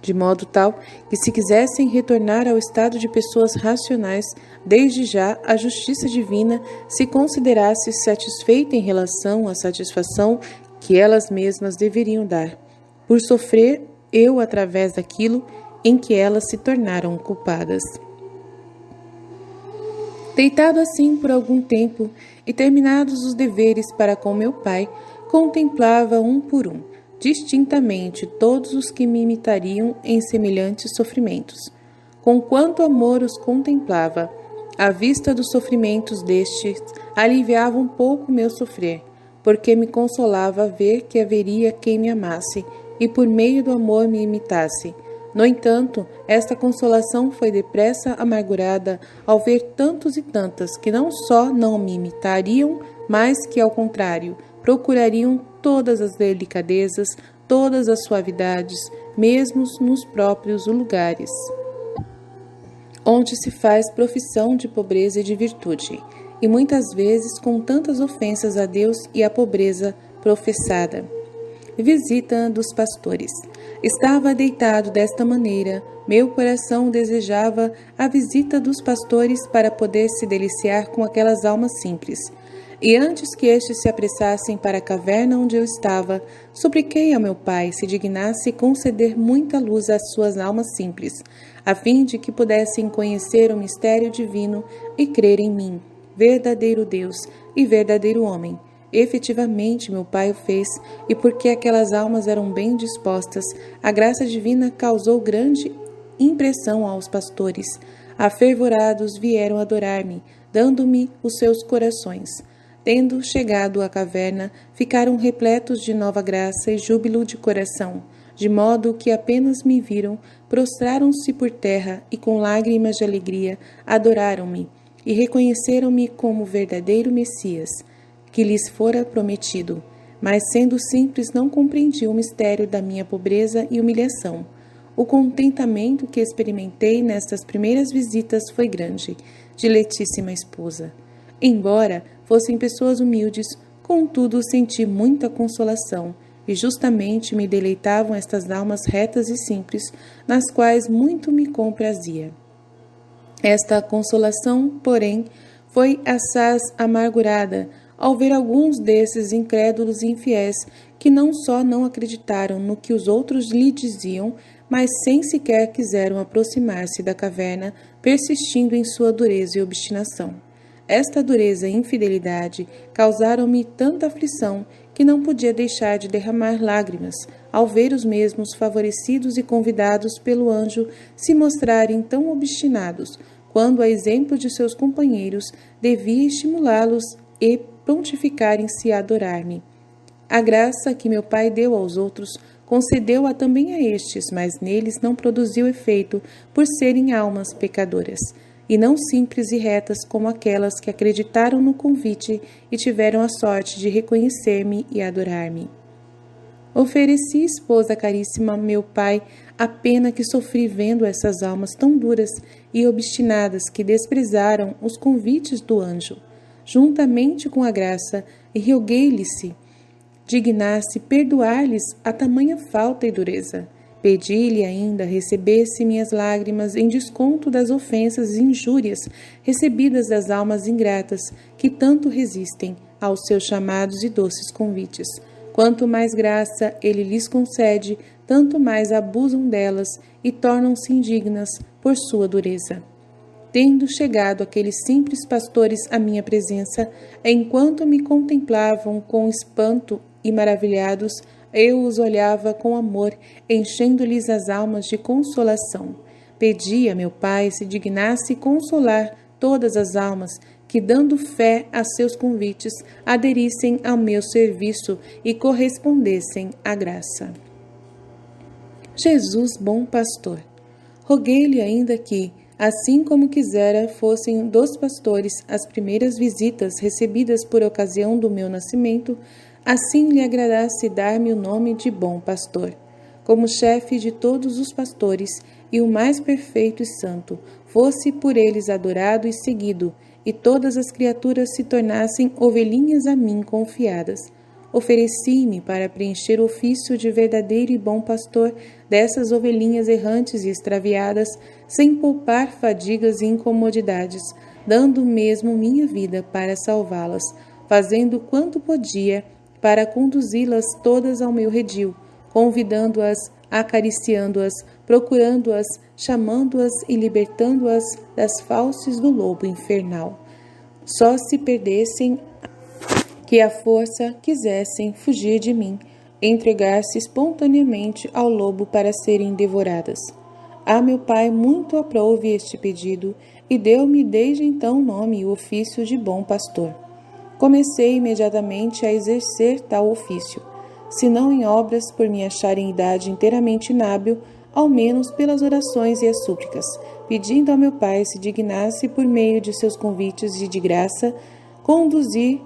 de modo tal que, se quisessem retornar ao estado de pessoas racionais, desde já a justiça divina se considerasse satisfeita em relação à satisfação que elas mesmas deveriam dar, por sofrer eu através daquilo em que elas se tornaram culpadas. Deitado assim por algum tempo e terminados os deveres para com meu Pai, contemplava um por um, distintamente, todos os que me imitariam em semelhantes sofrimentos. Com quanto amor os contemplava! A vista dos sofrimentos destes aliviava um pouco meu sofrer, porque me consolava ver que haveria quem me amasse e por meio do amor me imitasse. No entanto, esta consolação foi depressa amargurada ao ver tantos e tantas que não só não me imitariam, mas que, ao contrário, procurariam todas as delicadezas, todas as suavidades, mesmo nos próprios lugares onde se faz profissão de pobreza e de virtude, e muitas vezes com tantas ofensas a Deus e à pobreza professada. Visita dos pastores. Estava deitado desta maneira, meu coração desejava a visita dos pastores para poder se deliciar com aquelas almas simples. E antes que estes se apressassem para a caverna onde eu estava, supliquei ao meu Pai se dignasse conceder muita luz às suas almas simples, a fim de que pudessem conhecer o mistério divino e crer em mim, verdadeiro Deus e verdadeiro homem. Efetivamente, meu Pai o fez, e porque aquelas almas eram bem dispostas, a graça divina causou grande impressão aos pastores. Afervorados vieram adorar-me, dando-me os seus corações. Tendo chegado à caverna, ficaram repletos de nova graça e júbilo de coração, de modo que apenas me viram, prostraram-se por terra e com lágrimas de alegria adoraram-me e reconheceram-me como verdadeiro Messias, que lhes fora prometido, mas sendo simples não compreendi o mistério da minha pobreza e humilhação. O contentamento que experimentei nestas primeiras visitas foi grande, diletíssima esposa. Embora fossem pessoas humildes, contudo senti muita consolação, e justamente me deleitavam estas almas retas e simples, nas quais muito me comprazia. Esta consolação, porém, foi assaz amargurada, ao ver alguns desses incrédulos e infiéis que não só não acreditaram no que os outros lhe diziam, mas sem sequer quiseram aproximar-se da caverna, persistindo em sua dureza e obstinação. Esta dureza e infidelidade causaram-me tanta aflição que não podia deixar de derramar lágrimas ao ver os mesmos favorecidos e convidados pelo anjo se mostrarem tão obstinados, quando, a exemplo de seus companheiros, devia estimulá-los e prontificarem-se a adorar-me. A graça que meu Pai deu aos outros concedeu-a também a estes, mas neles não produziu efeito por serem almas pecadoras, e não simples e retas como aquelas que acreditaram no convite e tiveram a sorte de reconhecer-me e adorar-me. Ofereci, esposa caríssima, a meu Pai, a pena que sofri vendo essas almas tão duras e obstinadas que desprezaram os convites do anjo, juntamente com a graça, e roguei-lhe-se dignasse perdoar-lhes a tamanha falta e dureza. Pedi-lhe ainda recebesse minhas lágrimas em desconto das ofensas e injúrias recebidas das almas ingratas que tanto resistem aos seus chamados e doces convites. Quanto mais graça ele lhes concede, tanto mais abusam delas e tornam-se indignas por sua dureza. Tendo chegado aqueles simples pastores à minha presença, enquanto me contemplavam com espanto e maravilhados, eu os olhava com amor, enchendo-lhes as almas de consolação. Pedi a meu Pai se dignasse consolar todas as almas que, dando fé a seus convites, aderissem ao meu serviço e correspondessem à graça. Jesus, bom pastor, roguei-lhe ainda que, assim como quisera fossem dos pastores as primeiras visitas recebidas por ocasião do meu nascimento, assim lhe agradasse dar-me o nome de bom pastor. Como chefe de todos os pastores e o mais perfeito e santo, fosse por eles adorado e seguido, e todas as criaturas se tornassem ovelhinhas a mim confiadas. Ofereci-me para preencher o ofício de verdadeiro e bom pastor dessas ovelhinhas errantes e extraviadas, sem poupar fadigas e incomodidades, dando mesmo minha vida para salvá-las, fazendo quanto podia para conduzi-las todas ao meu redil, convidando-as, acariciando-as, procurando-as, chamando-as e libertando-as das fauces do lobo infernal. Só se perdessem que à força quisessem fugir de mim, entregar-se espontaneamente ao lobo para serem devoradas. A meu Pai muito aprouve este pedido, e deu-me desde então o nome e o ofício de bom pastor. Comecei imediatamente a exercer tal ofício, se não em obras por me achar em idade inteiramente inábil, ao menos pelas orações e as súplicas, pedindo ao meu Pai se dignasse, por meio de seus convites e de graça, conduzir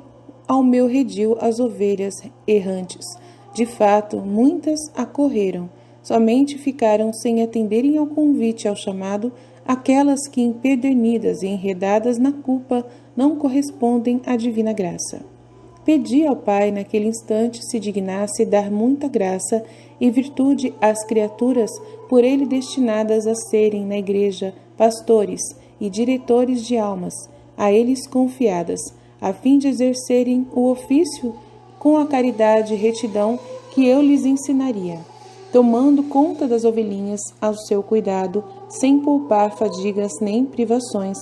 ao meu redil as ovelhas errantes. De fato, muitas acorreram, somente ficaram sem atenderem ao convite, ao chamado, aquelas que, empedernidas e enredadas na culpa, não correspondem à divina graça. Pedi ao Pai, naquele instante, se dignasse dar muita graça e virtude às criaturas por ele destinadas a serem, na Igreja, pastores e diretores de almas, a eles confiadas, a fim de exercerem o ofício com a caridade e retidão que eu lhes ensinaria, tomando conta das ovelhinhas ao seu cuidado, sem poupar fadigas nem privações,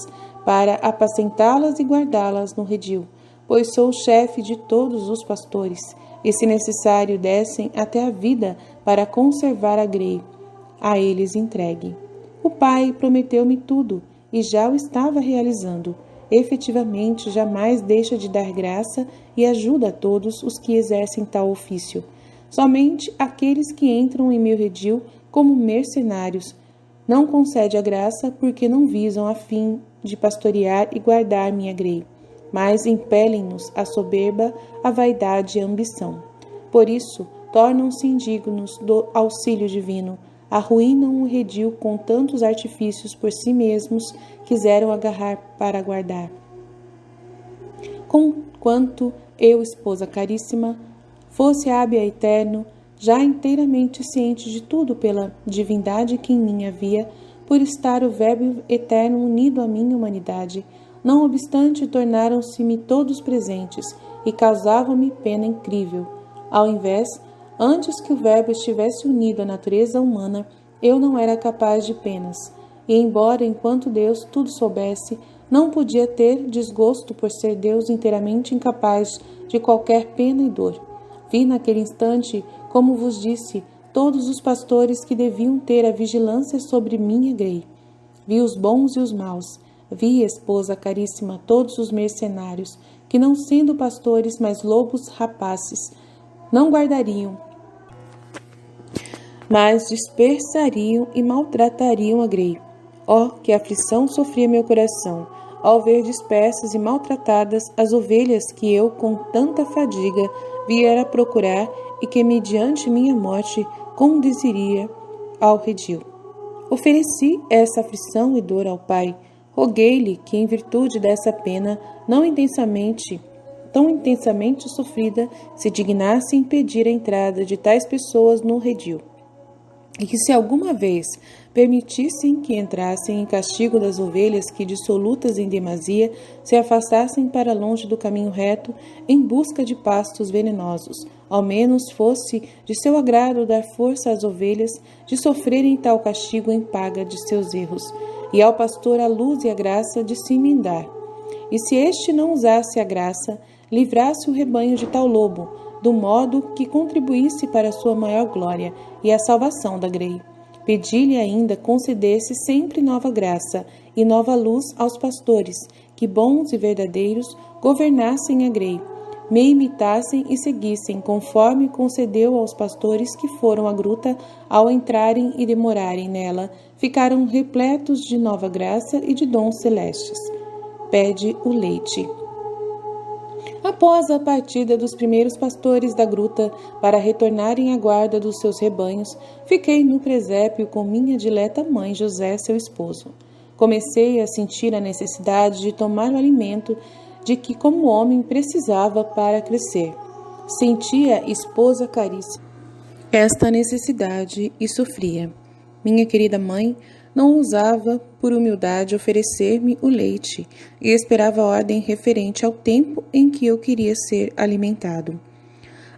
para apacentá-las e guardá-las no redil, pois sou o chefe de todos os pastores, e se necessário descem até a vida para conservar a grei, a eles entregue. O Pai prometeu-me tudo, e já o estava realizando. Efetivamente, jamais deixa de dar graça e ajuda a todos os que exercem tal ofício. Somente aqueles que entram em meu redil como mercenários não concede a graça porque não visam a fim de pastorear e guardar minha grei, mas impelem-nos a soberba, a vaidade e a ambição. Por isso, tornam-se indignos do auxílio divino, arruinam o redil com tantos artifícios por si mesmos quiseram agarrar para guardar. Conquanto eu, esposa caríssima, fosse hábil a eterno, já inteiramente ciente de tudo pela divindade que em mim havia, por estar o Verbo eterno unido à minha humanidade, não obstante tornaram-se-me todos presentes e causavam-me pena incrível. Ao invés, antes que o Verbo estivesse unido à natureza humana, eu não era capaz de penas, e embora enquanto Deus tudo soubesse, não podia ter desgosto por ser Deus inteiramente incapaz de qualquer pena e dor. Vi naquele instante, como vos disse, todos os pastores que deviam ter a vigilância sobre minha grei. Vi os bons e os maus. Vi, esposa caríssima, todos os mercenários, que não sendo pastores, mas lobos rapaces, não guardariam, mas dispersariam e maltratariam a grei. Oh, que aflição sofria meu coração, ao ver dispersas e maltratadas as ovelhas que eu, com tanta fadiga, viera procurar e que, mediante minha morte, conduziria ao redil. Ofereci essa aflição e dor ao Pai. Roguei-lhe que, em virtude dessa pena tão intensamente sofrida, se dignasse impedir a entrada de tais pessoas no redil, e que, se alguma vez permitissem que entrassem em castigo das ovelhas que, dissolutas em demasia, se afastassem para longe do caminho reto em busca de pastos venenosos, ao menos fosse de seu agrado dar força às ovelhas de sofrerem tal castigo em paga de seus erros, e ao pastor a luz e a graça de se emendar. E se este não usasse a graça, livrasse o rebanho de tal lobo, do modo que contribuísse para a sua maior glória e a salvação da grei. Pedi-lhe ainda concedesse sempre nova graça e nova luz aos pastores, que bons e verdadeiros governassem a grei, me imitassem e seguissem, conforme concedeu aos pastores que foram à gruta, ao entrarem e demorarem nela, ficaram repletos de nova graça e de dons celestes. Pede o leite. Após a partida dos primeiros pastores da gruta para retornarem à guarda dos seus rebanhos, fiquei no presépio com minha dileta mãe José, seu esposo. Comecei a sentir a necessidade de tomar o alimento de que como homem precisava para crescer. Sentia, esposa caríssima, esta necessidade e sofria. Minha querida mãe não ousava, por humildade, oferecer-me o leite e esperava a ordem referente ao tempo em que eu queria ser alimentado.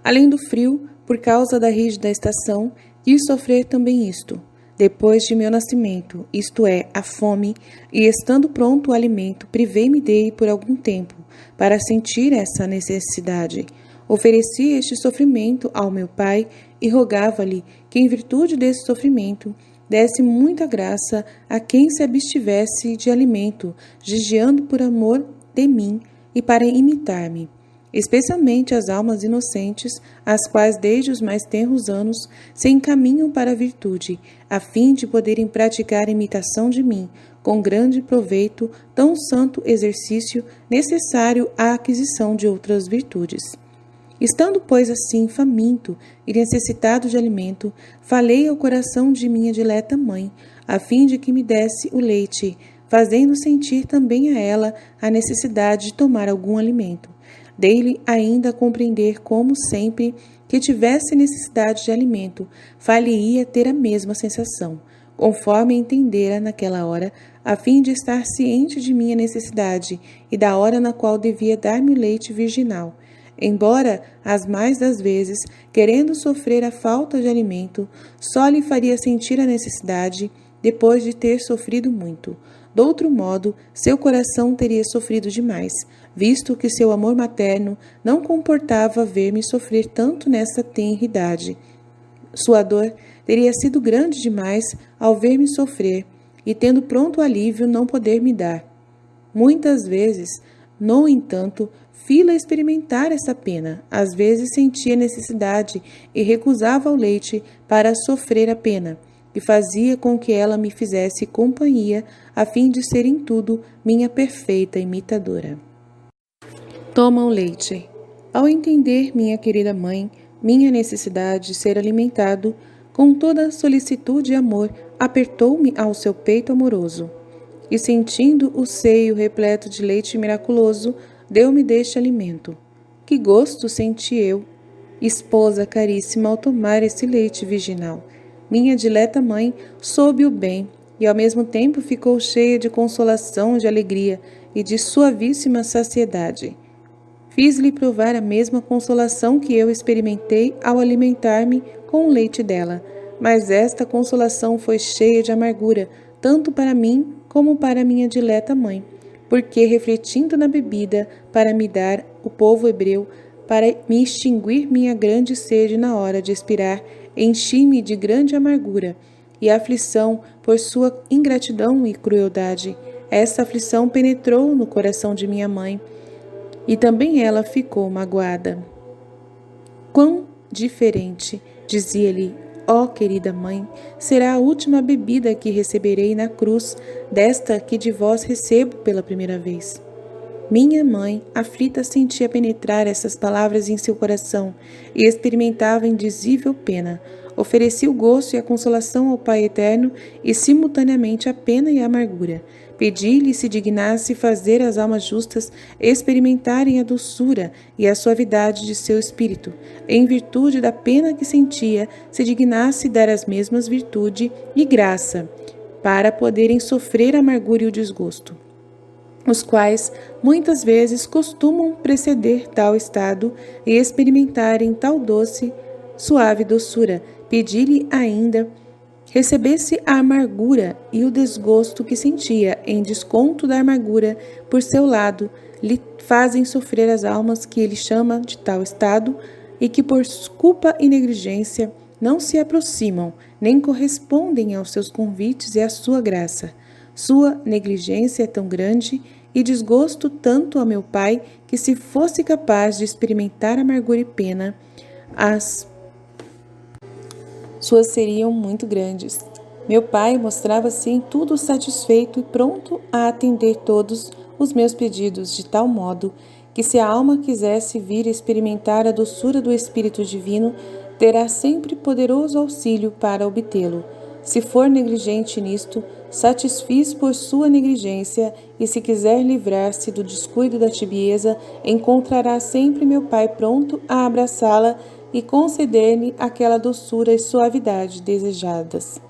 Além do frio, por causa da rígida estação, quis sofrer também isto, depois de meu nascimento, isto é, a fome, e estando pronto o alimento, privei-me dele por algum tempo, para sentir essa necessidade. Ofereci este sofrimento ao meu Pai e rogava-lhe que, em virtude desse sofrimento, desse muita graça a quem se abstivesse de alimento, vigiando por amor de mim e para imitar-me, especialmente as almas inocentes, as quais desde os mais tenros anos se encaminham para a virtude, a fim de poderem praticar a imitação de mim, com grande proveito, tão santo exercício necessário à aquisição de outras virtudes. Estando, pois, assim faminto e necessitado de alimento, falei ao coração de minha dileta mãe, a fim de que me desse o leite, fazendo sentir também a ela a necessidade de tomar algum alimento. Dei-lhe ainda a compreender como sempre que tivesse necessidade de alimento, far-lhe-ia ter a mesma sensação, conforme entendera naquela hora, a fim de estar ciente de minha necessidade e da hora na qual devia dar-me o leite virginal. Embora, as mais das vezes, querendo sofrer a falta de alimento, só lhe faria sentir a necessidade depois de ter sofrido muito. Do outro modo, seu coração teria sofrido demais, visto que seu amor materno não comportava ver-me sofrer tanto nessa tenra idade. Sua dor teria sido grande demais ao ver-me sofrer, e tendo pronto alívio não poder me dar. Muitas vezes, no entanto, fi-la experimentar essa pena. Às vezes sentia necessidade e recusava o leite para sofrer a pena, e fazia com que ela me fizesse companhia, a fim de ser em tudo minha perfeita imitadora. Toma o leite. Ao entender, minha querida mãe, minha necessidade de ser alimentado, com toda solicitude e amor, apertou-me ao seu peito amoroso, e sentindo o seio repleto de leite miraculoso, deu-me deste alimento. Que gosto senti eu, esposa caríssima, ao tomar esse leite virginal. Minha dileta mãe soube-o bem, e ao mesmo tempo ficou cheia de consolação, de alegria e de suavíssima saciedade. Fiz-lhe provar a mesma consolação que eu experimentei ao alimentar-me com o leite dela, mas esta consolação foi cheia de amargura, tanto para mim como para minha dileta mãe, porque, refletindo na bebida para me dar o povo hebreu, para me extinguir minha grande sede na hora de expirar, enchi-me de grande amargura e aflição por sua ingratidão e crueldade. Essa aflição penetrou no coração de minha mãe, e também ela ficou magoada. Quão diferente, dizia-lhe, ó querida mãe, será a última bebida que receberei na cruz, desta que de vós recebo pela primeira vez. Minha mãe, aflita, sentia penetrar essas palavras em seu coração e experimentava indizível pena. Oferecia o gosto e a consolação ao Pai Eterno e, simultaneamente, a pena e a amargura. Pedi-lhe se dignasse fazer as almas justas experimentarem a doçura e a suavidade de seu espírito. Em virtude da pena que sentia, se dignasse dar as mesmas virtude e graça, para poderem sofrer a amargura e o desgosto, os quais muitas vezes costumam preceder tal estado e experimentarem tal doce, suave doçura. Pedi-lhe ainda recebesse a amargura e o desgosto que sentia, em desconto da amargura, por seu lado, lhe fazem sofrer as almas que ele chama de tal estado e que por culpa e negligência não se aproximam, nem correspondem aos seus convites e à sua graça. Sua negligência é tão grande e desgosto tanto a meu pai que, se fosse capaz de experimentar amargura e pena, as suas seriam muito grandes. Meu pai mostrava-se em tudo satisfeito e pronto a atender todos os meus pedidos, de tal modo que, se a alma quisesse vir experimentar a doçura do Espírito Divino, terá sempre poderoso auxílio para obtê-lo. Se for negligente nisto, satisfiz por sua negligência, e se quiser livrar-se do descuido da tibieza, encontrará sempre meu pai pronto a abraçá-la e conceder-lhe aquela doçura e suavidade desejadas.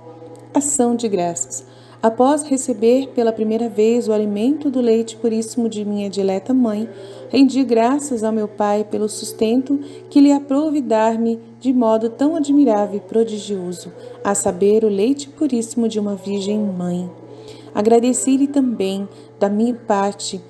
Ação de graças. Após receber pela primeira vez o alimento do leite puríssimo de minha dileta mãe, rendi graças ao meu pai pelo sustento que lhe aprove dar-me de modo tão admirável e prodigioso, a saber, o leite puríssimo de uma virgem mãe. Agradeci-lhe também, da minha parte,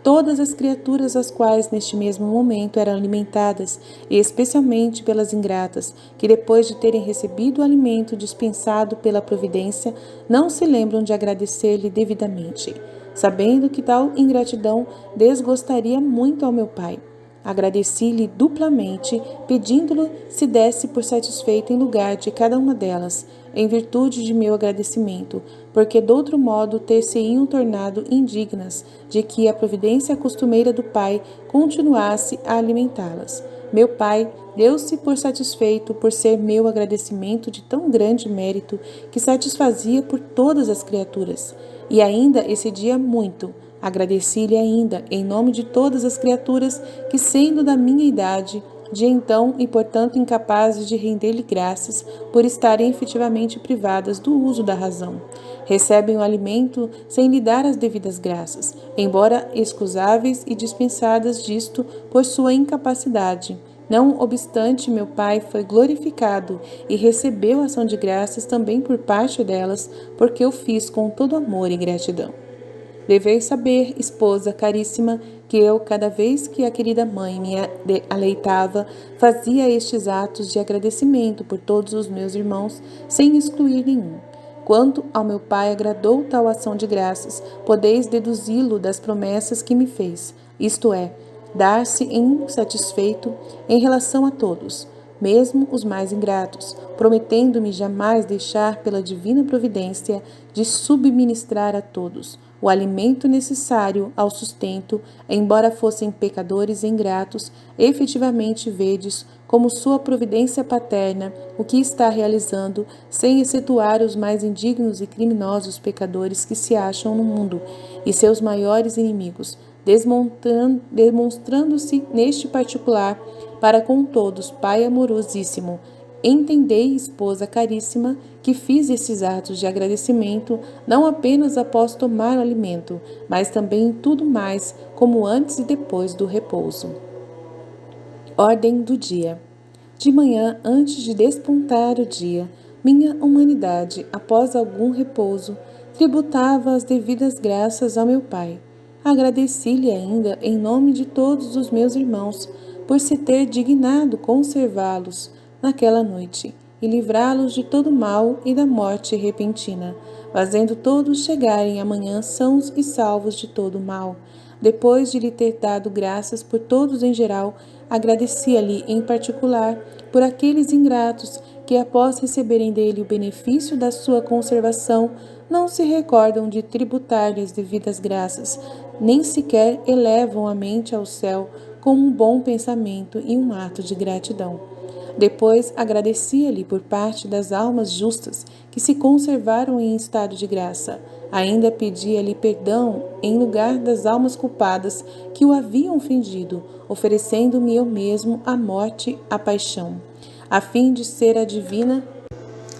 todas as criaturas as quais neste mesmo momento eram alimentadas, e especialmente pelas ingratas, que depois de terem recebido o alimento dispensado pela providência, não se lembram de agradecer-lhe devidamente, sabendo que tal ingratidão desgostaria muito ao meu Pai. Agradeci-lhe duplamente, pedindo-lhe se desse por satisfeito em lugar de cada uma delas, em virtude de meu agradecimento, porque de outro modo ter-se-iam tornado indignas de que a providência costumeira do Pai continuasse a alimentá-las. Meu Pai deu-se por satisfeito por ser meu agradecimento de tão grande mérito que satisfazia por todas as criaturas. E ainda excedia muito. Agradeci-lhe ainda, em nome de todas as criaturas que, sendo da minha idade, de então e portanto incapazes de render-lhe graças por estarem efetivamente privadas do uso da razão, recebem o alimento sem lhe dar as devidas graças, embora excusáveis e dispensadas disto por sua incapacidade. Não obstante, meu Pai foi glorificado e recebeu ação de graças também por parte delas, porque eu fiz com todo amor e gratidão. Deveis saber, esposa caríssima, que eu, cada vez que a querida mãe me aleitava, fazia estes atos de agradecimento por todos os meus irmãos, sem excluir nenhum. Quanto ao meu Pai agradou tal ação de graças, podeis deduzi-lo das promessas que me fez, isto é, dar-se insatisfeito em relação a todos, mesmo os mais ingratos, prometendo-me jamais deixar pela divina providência de subministrar a todos o alimento necessário ao sustento, embora fossem pecadores e ingratos, efetivamente vedes como sua providência paterna o que está realizando, sem excetuar os mais indignos e criminosos pecadores que se acham no mundo, e seus maiores inimigos, demonstrando-se neste particular para com todos Pai amorosíssimo. Entendei, esposa caríssima, que fiz esses atos de agradecimento não apenas após tomar o alimento, mas também em tudo mais, como antes e depois do repouso. Ordem do dia. De manhã, antes de despontar o dia, minha humanidade, após algum repouso, tributava as devidas graças ao meu Pai. Agradeci-lhe ainda em nome de todos os meus irmãos, por se ter dignado conservá-los naquela noite e livrá-los de todo mal e da morte repentina, fazendo todos chegarem amanhã sãos e salvos de todo mal. Depois de lhe ter dado graças por todos em geral, agradecia-lhe em particular por aqueles ingratos que, após receberem dele o benefício da sua conservação, não se recordam de tributar-lhe as devidas graças, nem sequer elevam a mente ao céu com um bom pensamento e um ato de gratidão. Depois agradecia-lhe por parte das almas justas que se conservaram em estado de graça. Ainda pedia-lhe perdão em lugar das almas culpadas que o haviam ofendido, oferecendo-me eu mesmo a morte, a paixão, a fim de ser a divina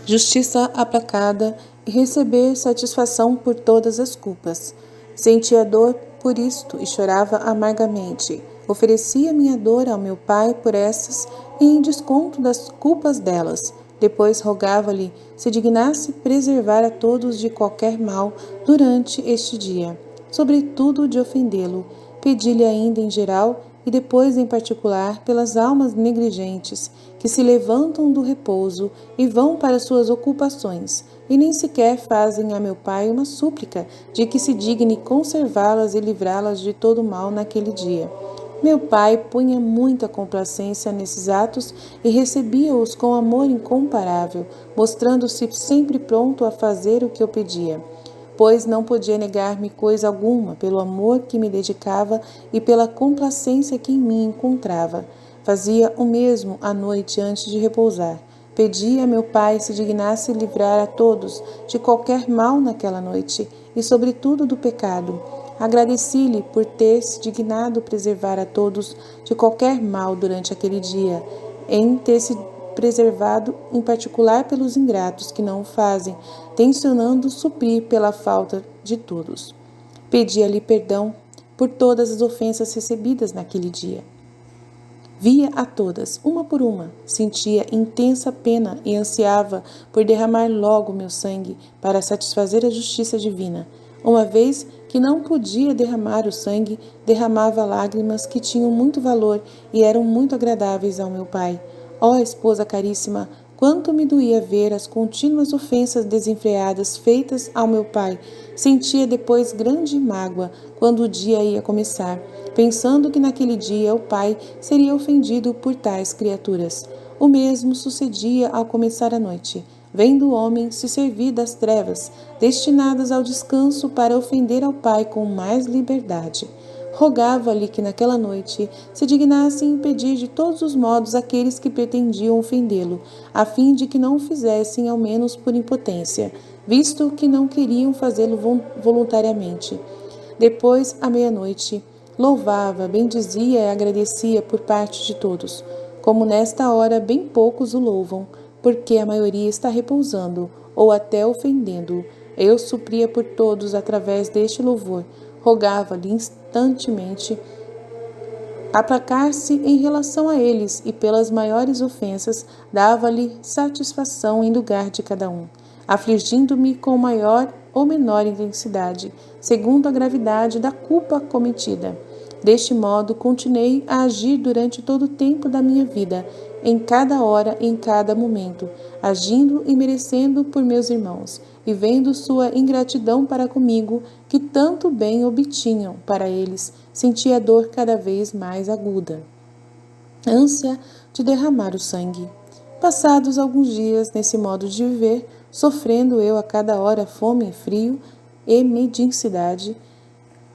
justiça aplacada e receber satisfação por todas as culpas. Sentia dor por isto e chorava amargamente. Oferecia minha dor ao meu Pai por essas e em desconto das culpas delas. Depois rogava-lhe se dignasse preservar a todos de qualquer mal durante este dia, sobretudo de ofendê-lo. Pedi-lhe ainda em geral e depois em particular pelas almas negligentes que se levantam do repouso e vão para suas ocupações, e nem sequer fazem a meu Pai uma súplica de que se digne conservá-las e livrá-las de todo mal naquele dia. Meu Pai punha muita complacência nesses atos e recebia-os com amor incomparável, mostrando-se sempre pronto a fazer o que eu pedia, pois não podia negar-me coisa alguma pelo amor que me dedicava e pela complacência que em mim encontrava. Fazia o mesmo à noite antes de repousar. Pedia a meu Pai se dignasse livrar a todos de qualquer mal naquela noite e sobretudo do pecado. Agradeci-lhe por ter se dignado preservar a todos de qualquer mal durante aquele dia, em ter se preservado em particular pelos ingratos que não o fazem, tencionando suprir pela falta de todos. Pedia-lhe perdão por todas as ofensas recebidas naquele dia. Via a todas, uma por uma, sentia intensa pena e ansiava por derramar logo meu sangue para satisfazer a justiça divina, uma vez que não podia derramar o sangue, derramava lágrimas que tinham muito valor e eram muito agradáveis ao meu pai. Ó esposa caríssima, quanto me doía ver as contínuas ofensas desenfreadas feitas ao meu pai. Sentia depois grande mágoa quando o dia ia começar, pensando que naquele dia o pai seria ofendido por tais criaturas. O mesmo sucedia ao começar a noite, vendo o homem se servir das trevas, destinadas ao descanso para ofender ao pai com mais liberdade. Rogava-lhe que naquela noite se dignasse impedir de todos os modos aqueles que pretendiam ofendê-lo, a fim de que não o fizessem ao menos por impotência, visto que não queriam fazê-lo voluntariamente. Depois, à meia-noite, louvava, bendizia e agradecia por parte de todos, como nesta hora bem poucos o louvam, porque a maioria está repousando ou até ofendendo-o. Eu supria por todos através deste louvor, rogava-lhe instantemente aplacar-se em relação a eles e pelas maiores ofensas dava-lhe satisfação em lugar de cada um, afligindo-me com maior ou menor intensidade, segundo a gravidade da culpa cometida. Deste modo, continuei a agir durante todo o tempo da minha vida, em cada hora e em cada momento, agindo e merecendo por meus irmãos, e vendo sua ingratidão para comigo, que tanto bem obtinham para eles, sentia a dor cada vez mais aguda. Ânsia de derramar o sangue. Passados alguns dias nesse modo de viver, sofrendo eu a cada hora fome e frio e mendicidade,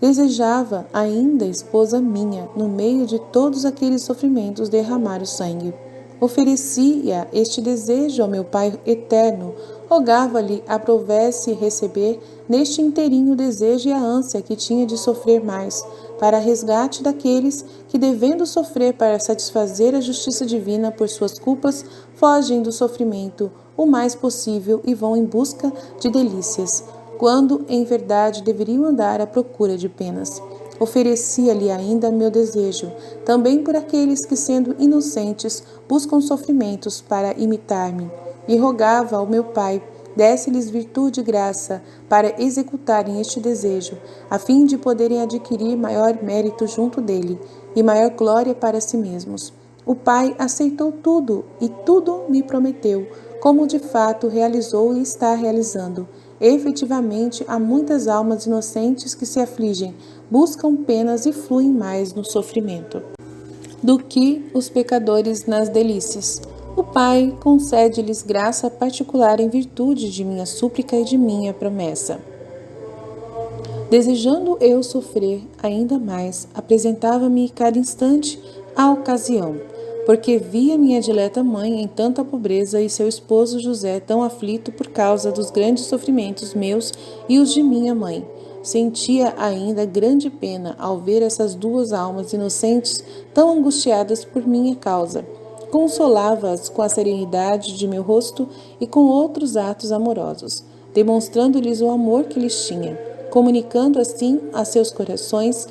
desejava ainda, esposa minha, no meio de todos aqueles sofrimentos, derramar o sangue. Oferecia este desejo ao meu Pai eterno, rogava-lhe aprovesse receber neste inteirinho o desejo e a ânsia que tinha de sofrer mais, para resgate daqueles que, devendo sofrer para satisfazer a justiça divina por suas culpas, fogem do sofrimento o mais possível e vão em busca de delícias, quando em verdade deveriam andar à procura de penas. Oferecia-lhe ainda meu desejo, também por aqueles que, sendo inocentes, buscam sofrimentos para imitar-me, e rogava ao meu Pai, desse-lhes virtude e graça para executarem este desejo, a fim de poderem adquirir maior mérito junto dele e maior glória para si mesmos. O Pai aceitou tudo e tudo me prometeu, como de fato realizou e está realizando. Efetivamente, há muitas almas inocentes que se afligem, buscam penas e fluem mais no sofrimento do que os pecadores nas delícias. O Pai concede-lhes graça particular em virtude de minha súplica e de minha promessa. Desejando eu sofrer ainda mais, apresentava-me cada instante a ocasião, porque via minha dileta mãe em tanta pobreza e seu esposo José tão aflito por causa dos grandes sofrimentos meus e os de minha mãe. Sentia ainda grande pena ao ver essas duas almas inocentes tão angustiadas por minha causa. Consolava-as com a serenidade de meu rosto e com outros atos amorosos, demonstrando-lhes o amor que lhes tinha, comunicando assim a seus corações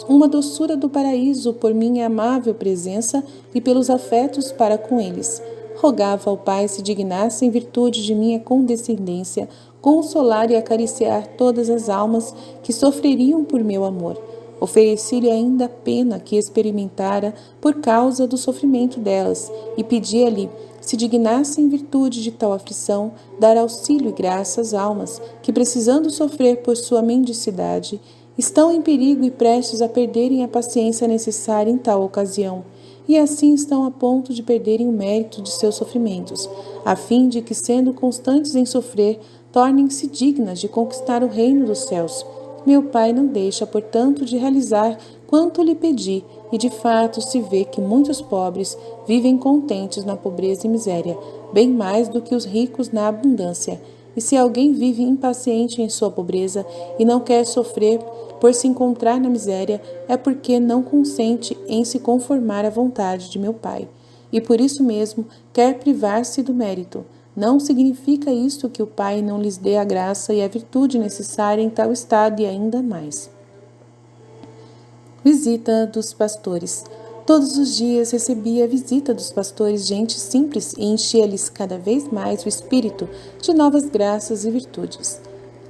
uma doçura do paraíso por minha amável presença e pelos afetos para com eles. Rogava ao Pai se dignasse, em virtude de minha condescendência, consolar e acariciar todas as almas que sofreriam por meu amor. Ofereci-lhe ainda a pena que experimentara por causa do sofrimento delas e pedia-lhe, se dignasse em virtude de tal aflição, dar auxílio e graça às almas que, precisando sofrer por sua mendicidade, estão em perigo e prestes a perderem a paciência necessária em tal ocasião, e assim estão a ponto de perderem o mérito de seus sofrimentos, a fim de que, sendo constantes em sofrer, tornem-se dignas de conquistar o reino dos céus. Meu Pai não deixa, portanto, de realizar quanto lhe pedi, e de fato se vê que muitos pobres vivem contentes na pobreza e miséria, bem mais do que os ricos na abundância. E se alguém vive impaciente em sua pobreza e não quer sofrer por se encontrar na miséria, é porque não consente em se conformar à vontade de meu Pai, e por isso mesmo quer privar-se do mérito. Não significa isto que o Pai não lhes dê a graça e a virtude necessária em tal estado e ainda mais. Visita dos pastores. Todos os dias recebia a visita dos pastores, gente simples, e enchia-lhes cada vez mais o espírito de novas graças e virtudes.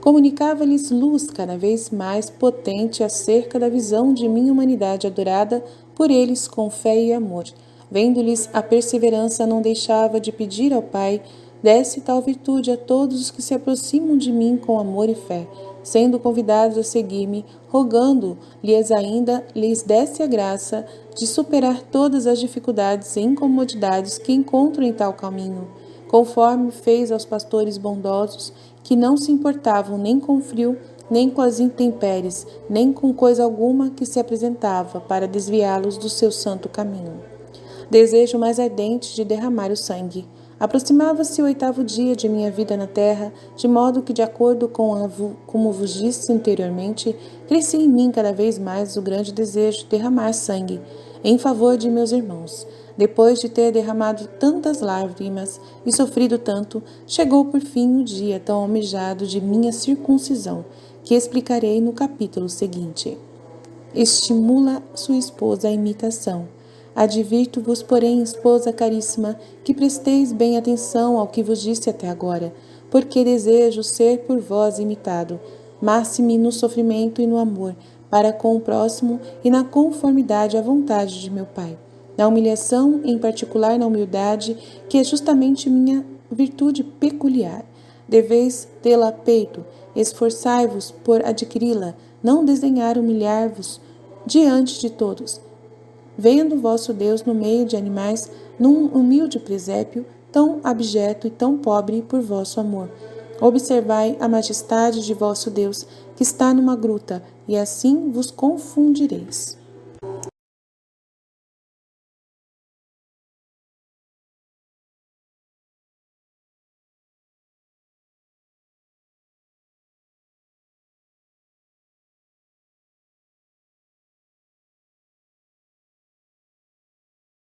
Comunicava-lhes luz cada vez mais potente acerca da visão de minha humanidade adorada por eles com fé e amor. Vendo-lhes a perseverança, não deixava de pedir ao Pai desse tal virtude a todos os que se aproximam de mim com amor e fé, sendo convidados a seguir-me, rogando-lhes ainda lhes desse a graça de superar todas as dificuldades e incomodidades que encontram em tal caminho, conforme fez aos pastores bondosos, que não se importavam nem com o frio, nem com as intempéries, nem com coisa alguma que se apresentava para desviá-los do seu santo caminho. Desejo mais ardente de derramar o sangue. Aproximava-se o 8º dia de minha vida na terra, de modo que, de acordo com como vos disse anteriormente, crescia em mim cada vez mais o grande desejo de derramar sangue em favor de meus irmãos. Depois de ter derramado tantas lágrimas e sofrido tanto, chegou por fim o dia tão almejado de minha circuncisão, que explicarei no capítulo seguinte. Estimula sua esposa à imitação. Advirto-vos, porém, esposa caríssima, que presteis bem atenção ao que vos disse até agora, porque desejo ser por vós imitado, máxime no sofrimento e no amor, para com o próximo e na conformidade à vontade de meu Pai. Na humilhação, em particular na humildade, que é justamente minha virtude peculiar. Deveis tê-la a peito, esforçai-vos por adquiri-la, não desdenhar humilhar-vos diante de todos, vendo vosso Deus no meio de animais, num humilde presépio, tão abjeto e tão pobre por vosso amor. Observai a majestade de vosso Deus, que está numa gruta, e assim vos confundireis.